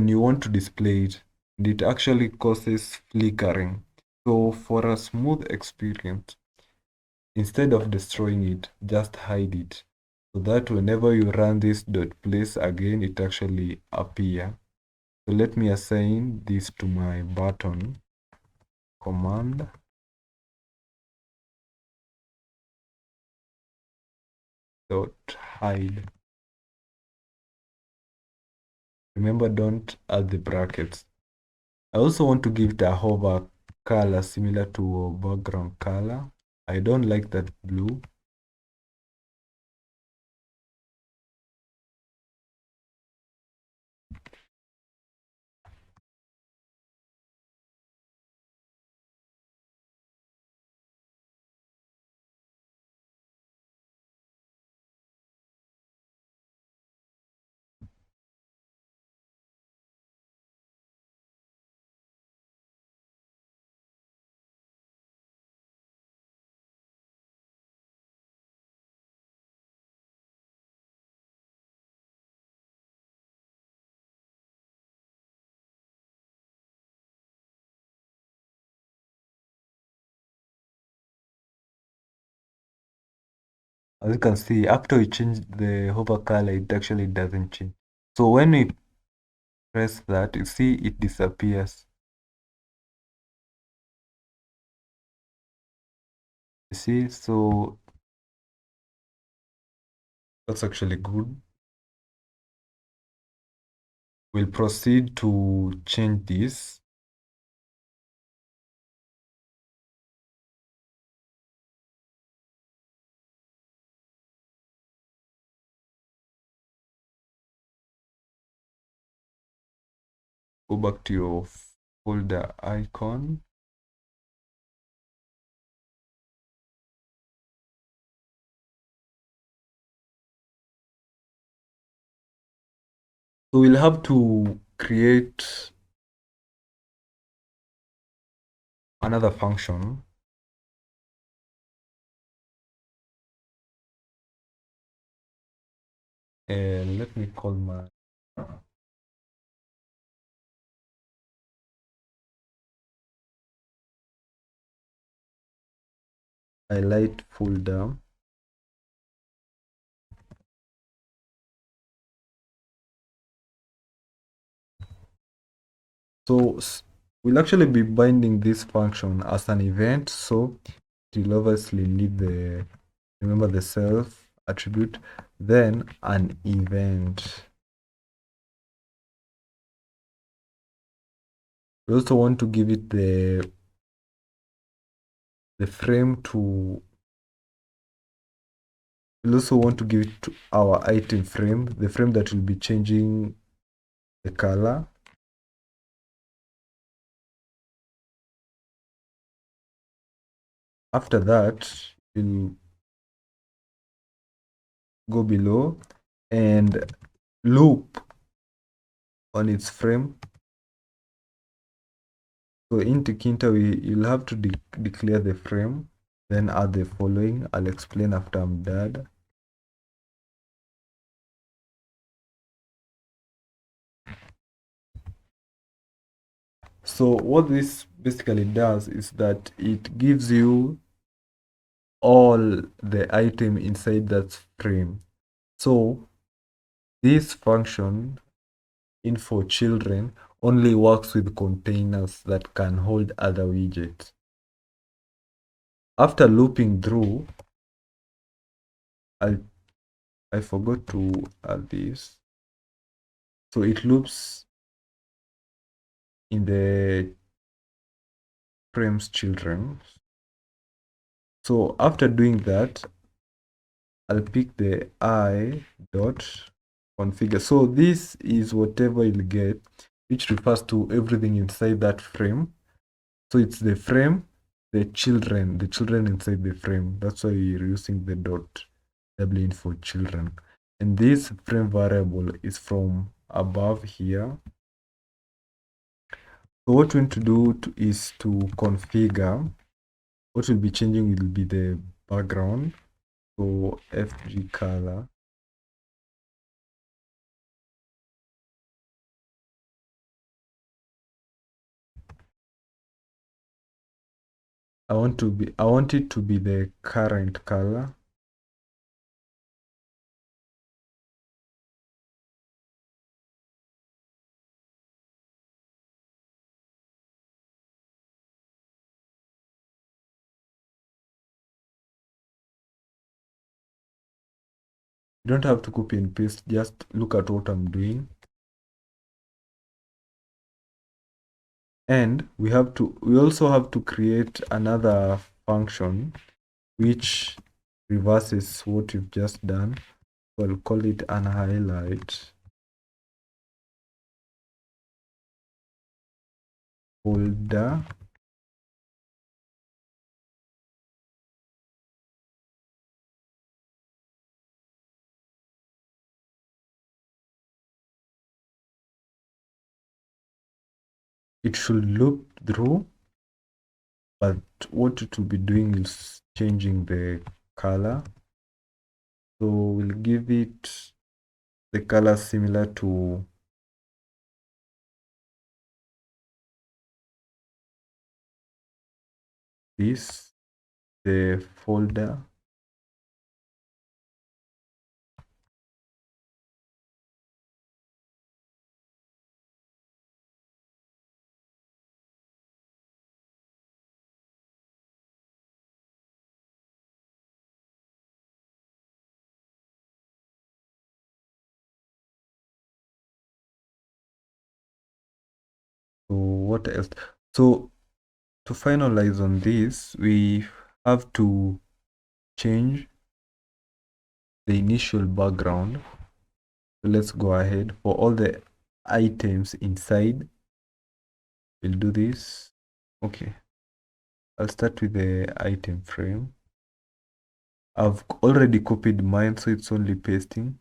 you want to display it, and it actually causes flickering. So for a smooth experience, instead of destroying it, just hide it, so that whenever you run this dot place again, it actually appear. So let me assign this to my button command dot hide. Remember, don't add the brackets. I also want to give it a hover color similar to a background color. I don't like that blue. As you can see, after we change the hover color, it actually doesn't change. So when we press that, you see it disappears. You see, so that's actually good. We'll proceed to change this. Go back to your folder icon. So we'll have to create another function And let me call my highlight folder. So we'll actually be binding this function as an event. So it will obviously leave the, remember the self attribute, then an event. We also want to give it the frame to, we'll also want to give it to our item frame, the frame that will be changing the color. After that, we'll go below and loop on its frame. So in Tkinter, you'll have to declare the frame, then add the following. I'll explain after I'm done. So what this basically does is that it gives you all the item inside that frame. So this function info children only works with containers that can hold other widgets. After looping through, I forgot to add this. So it loops in the frames children. So after doing that, I'll pick the I dot configure. So this is whatever you'll get, which refers to everything inside that frame. So it's the frame, the children inside the frame. That's why we're using the dot w for children. And this frame variable is from above here. So what we need to do is to configure. What will be changing will be the background. So FG color. I want it to be the current color. You don't have to copy and paste, just look at what I'm doing. And we also have to create another function which reverses what we've just done. So I'll call it an highlight folder. It should loop through, but what it will be doing is changing the color. So we'll give it the color similar to this, the folder. So what else? So to finalize on this, we have to change the initial background. So let's go ahead for all the items inside. We'll do this. Okay, I'll start with the item frame. I've already copied mine, so it's only pasting.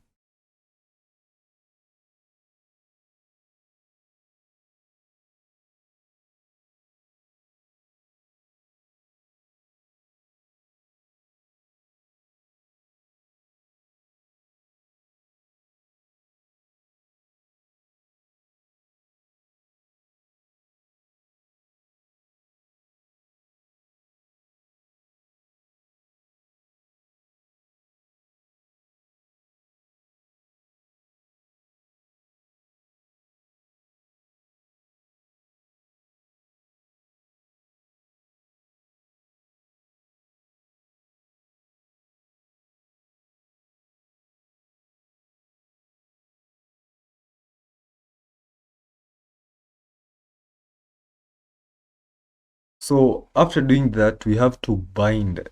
So after doing that, we have to bind.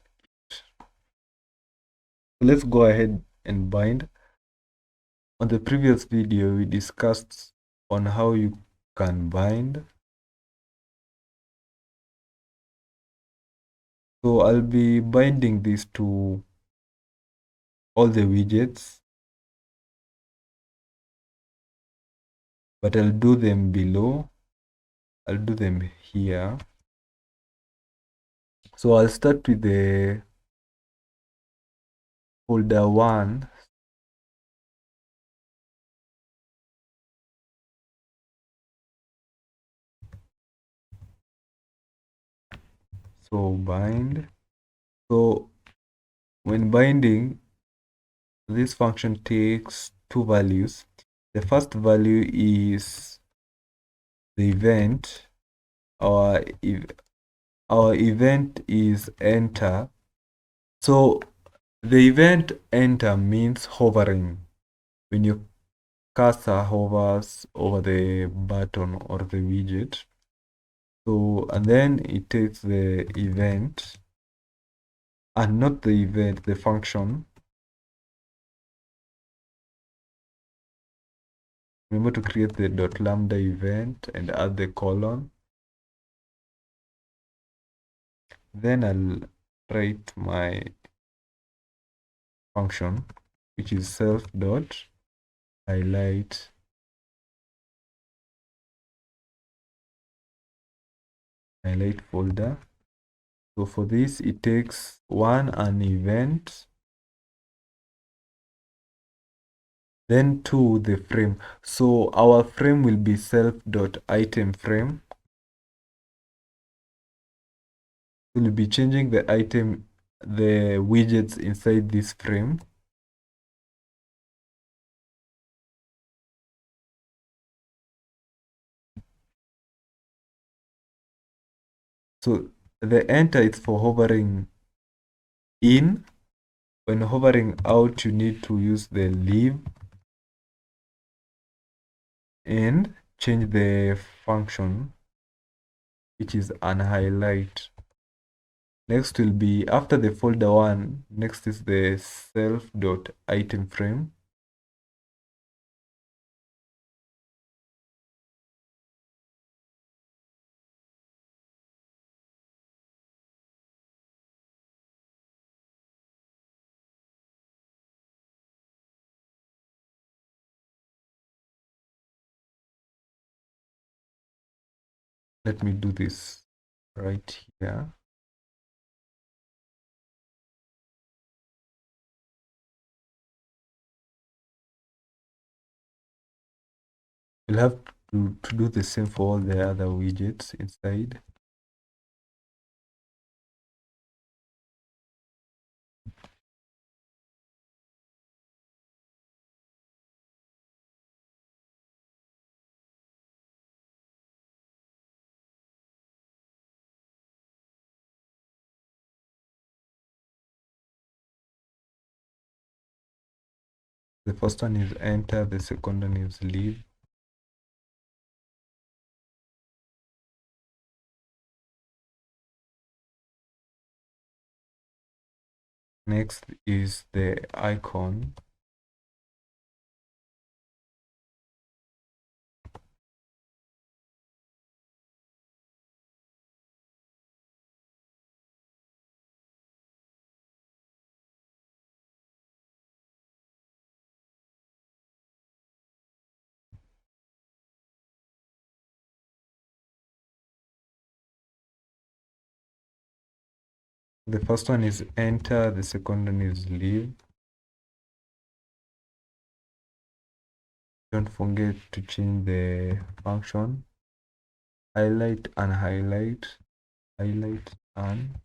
Let's go ahead and bind. On the previous video, we discussed on how you can bind. So I'll be binding this to all the widgets, but I'll do them below. I'll do them here. So I'll start with the folder 1. So bind. So when binding, this function takes two values. The first value is the event. Our event is enter. So the event enter means hovering. When your cursor hovers over the button or the widget. So, and then it takes the event, and not the event, the function. Remember to create the .lambda event and add the colon. Then I'll write my function, which is self dot highlight folder. So for this, it takes an event, then the frame. So our frame will be self dot item frame. We'll be changing the widgets inside this frame. So the enter is for hovering in. When hovering out, you need to use the leave and change the function, which is unhighlight. Next will be after the folder 1. Next is the self dot item frame. Let me do this right here. We'll have to do the same for all the other widgets inside. The first one is enter, the second one is leave. Next is the icon. The first one is enter, the second one is leave. Don't forget to change the function. Highlight and highlight, highlight and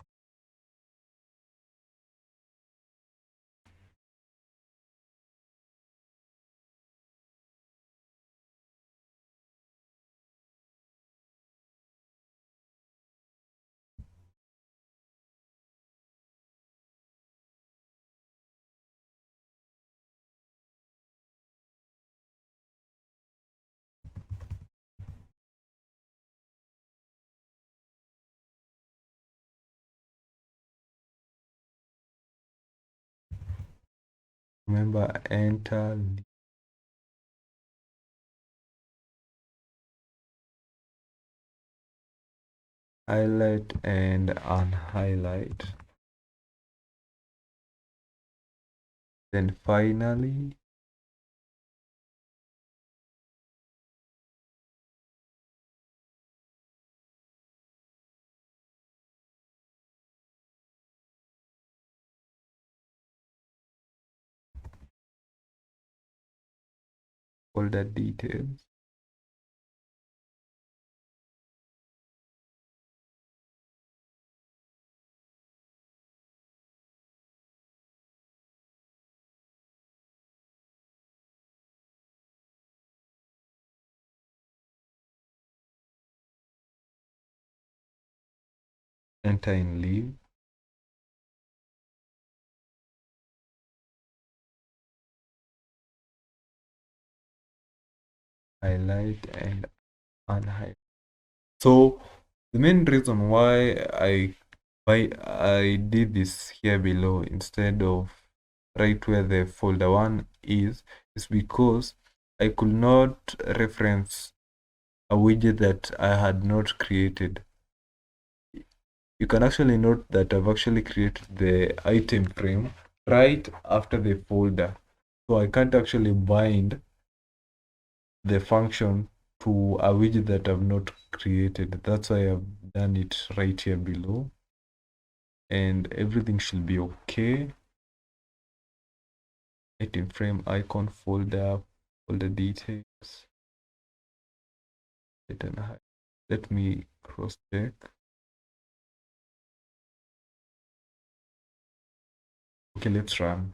Remember, enter, highlight and unhighlight. Then finally, folder details. Enter in leave. Highlight and unhighlight. So the main reason why I did this here below instead of right where the folder one is because I could not reference a widget that I had not created. You can actually note that I've actually created the item frame right after the folder. So I can't actually bind the function to a widget that I've not created. That's why I've done it right here below. And everything should be okay. Item frame, icon, folder, folder details. Let me cross check. Okay, let's run.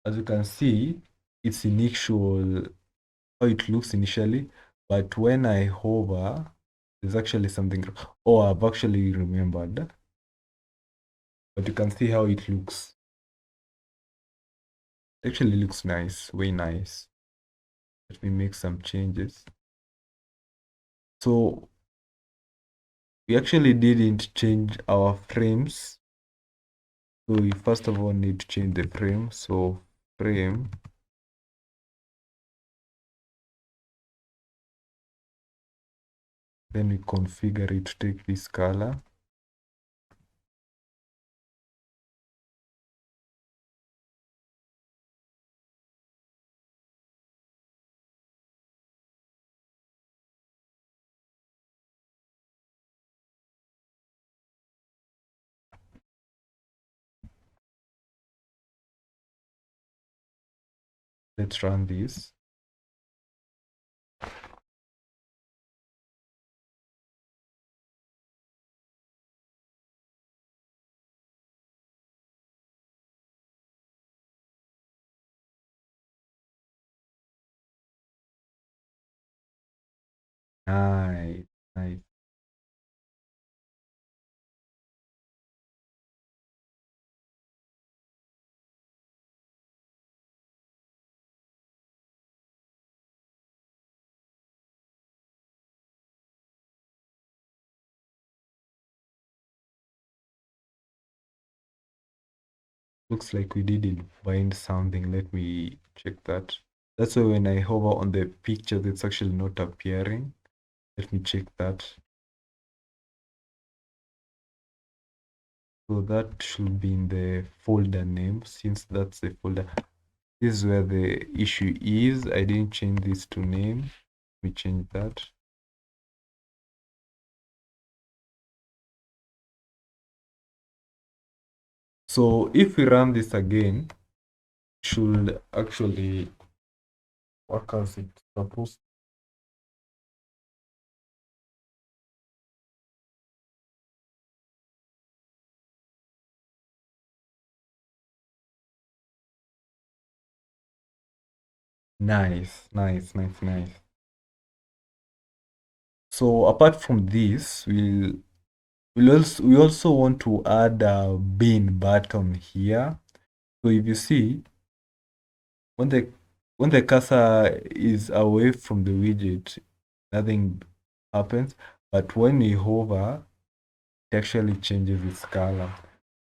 As you can see, it's initial how it looks initially, but when I hover, there's actually something. Oh, I've actually remembered. But you can see how it looks. It actually looks nice, way nice. Let me make some changes. So we actually didn't change our frames. So we first of all need to change the frame. So frame, then we configure it to take this color. Let's run this. Nice, nice. Looks like we didn't bind something. Let me check that. That's why when I hover on the picture, it's actually not appearing. Let me check that. So that should be in the folder name, since that's the folder. This is where the issue is. I didn't change this to name. Let me change that. So if we run this again, should actually work as it's supposed. Nice, nice, nice, nice. So apart from this, we also want to add a bin button here. So if you see, when the cursor is away from the widget, nothing happens. But when we hover, it actually changes its color.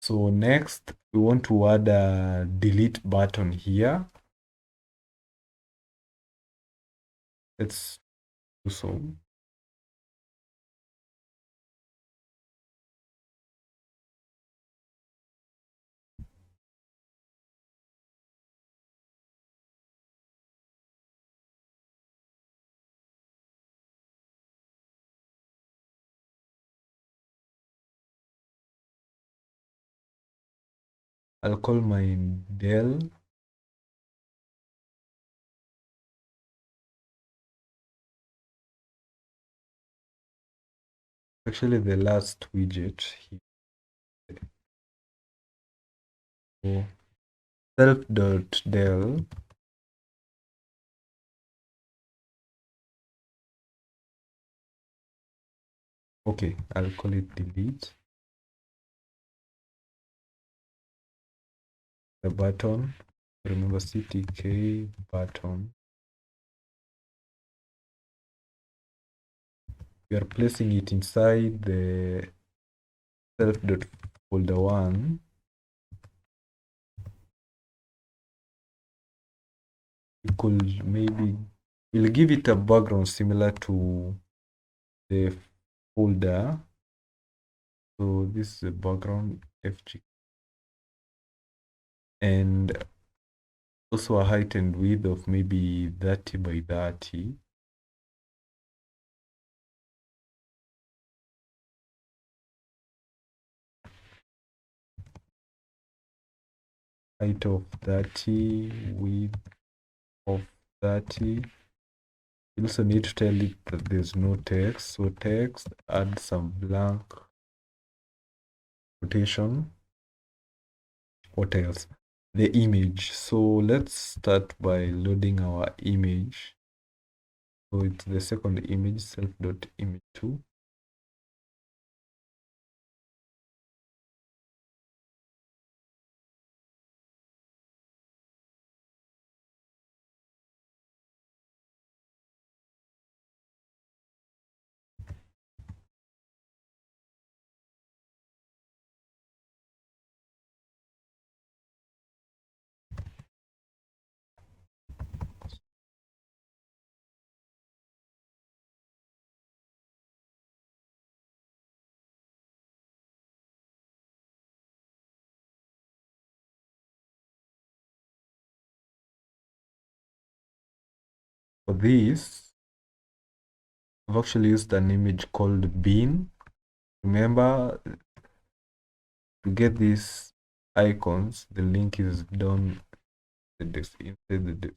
So next, we want to add a delete button here. Let's do so. I'll call mine Dell. Actually, the last widget here. So self.del. Okay, I'll call it delete. The button, remember ctk button. We are placing it inside the self.folder one. We could maybe, we'll give it a background similar to the folder. So this is the background FG. And also a height and width of maybe 30 by 30. Height of 30, width of 30. You also need to tell it that there's no text. So text, add some blank quotation. What else? The image. So let's start by loading our image. So it's the second image, self.image2. For this, I've actually used an image called bin. Remember, to get these icons, the link is down inside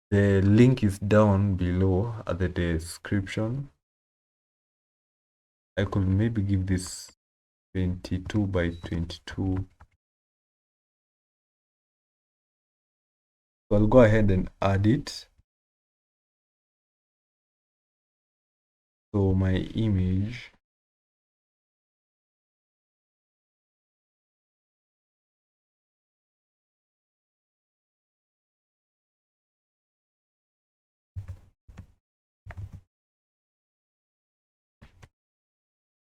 the link is down below at the description. I could maybe give this 22 by 22. So I'll go ahead and add it. So my image,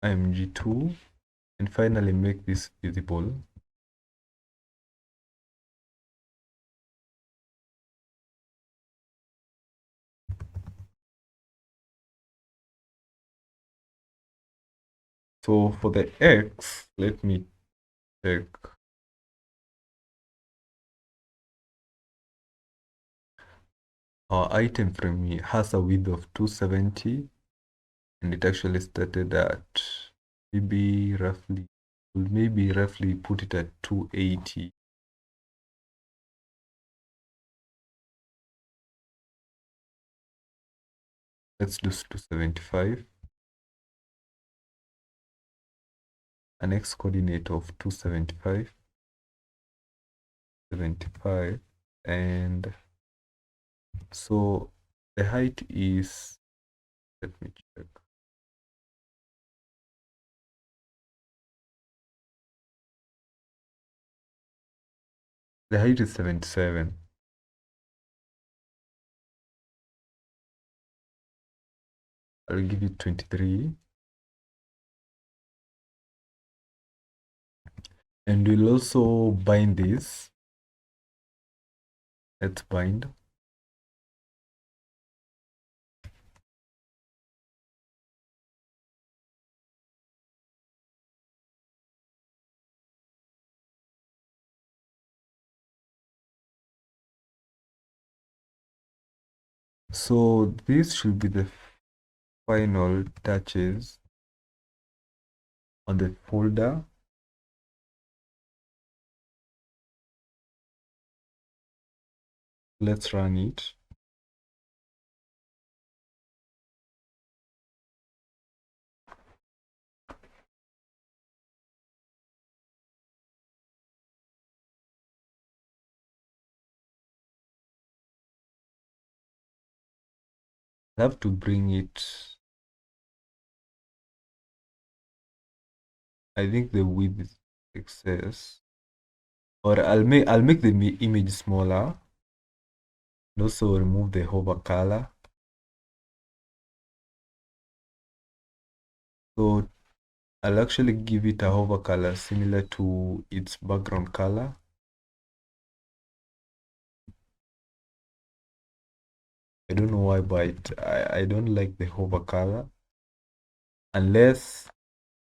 img2, and finally make this visible. So for the X, let me check. Our item frame has a width of 270, and it actually started at maybe roughly put it at 280. Let's do 275. An X coordinate of 275, 75, and so The height is, let me check. The height is 77. I'll give it 23. And we'll also bind this. Let's bind. So this should be the final touches on the folder. Let's run it. I have to bring it. I think the width is excess. Or I'll make the image smaller. And also remove the hover color. So I'll actually give it a hover color similar to its background color. I don't know why, but I don't like the hover color unless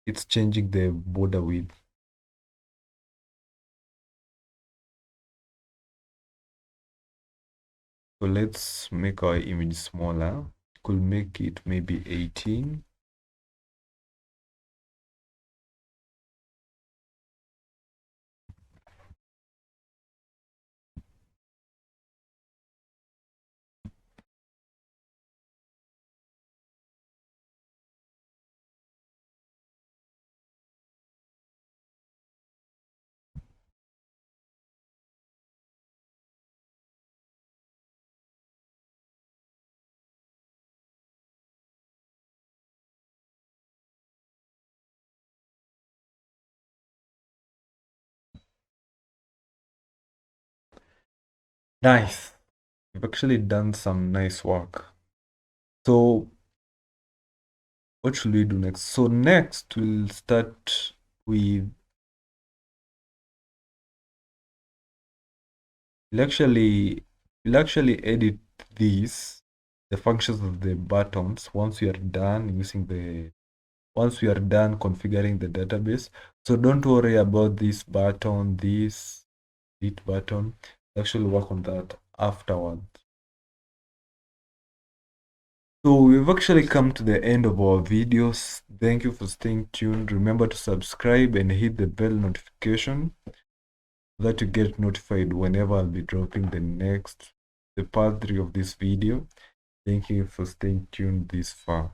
it's changing the border width. So let's make our image smaller. Could make it maybe 18. Nice. We've actually done some nice work. So what should we do next? So next we'll start with, we'll actually edit these, the functions of the buttons once we are done configuring the database. So don't worry about this button, this delete button. We'll actually work on that afterwards. So we've actually come to the end of our videos. Thank you for staying tuned. Remember to subscribe and hit the bell notification so that you get notified whenever I'll be dropping the part 3 of this video. Thank you for staying tuned this far.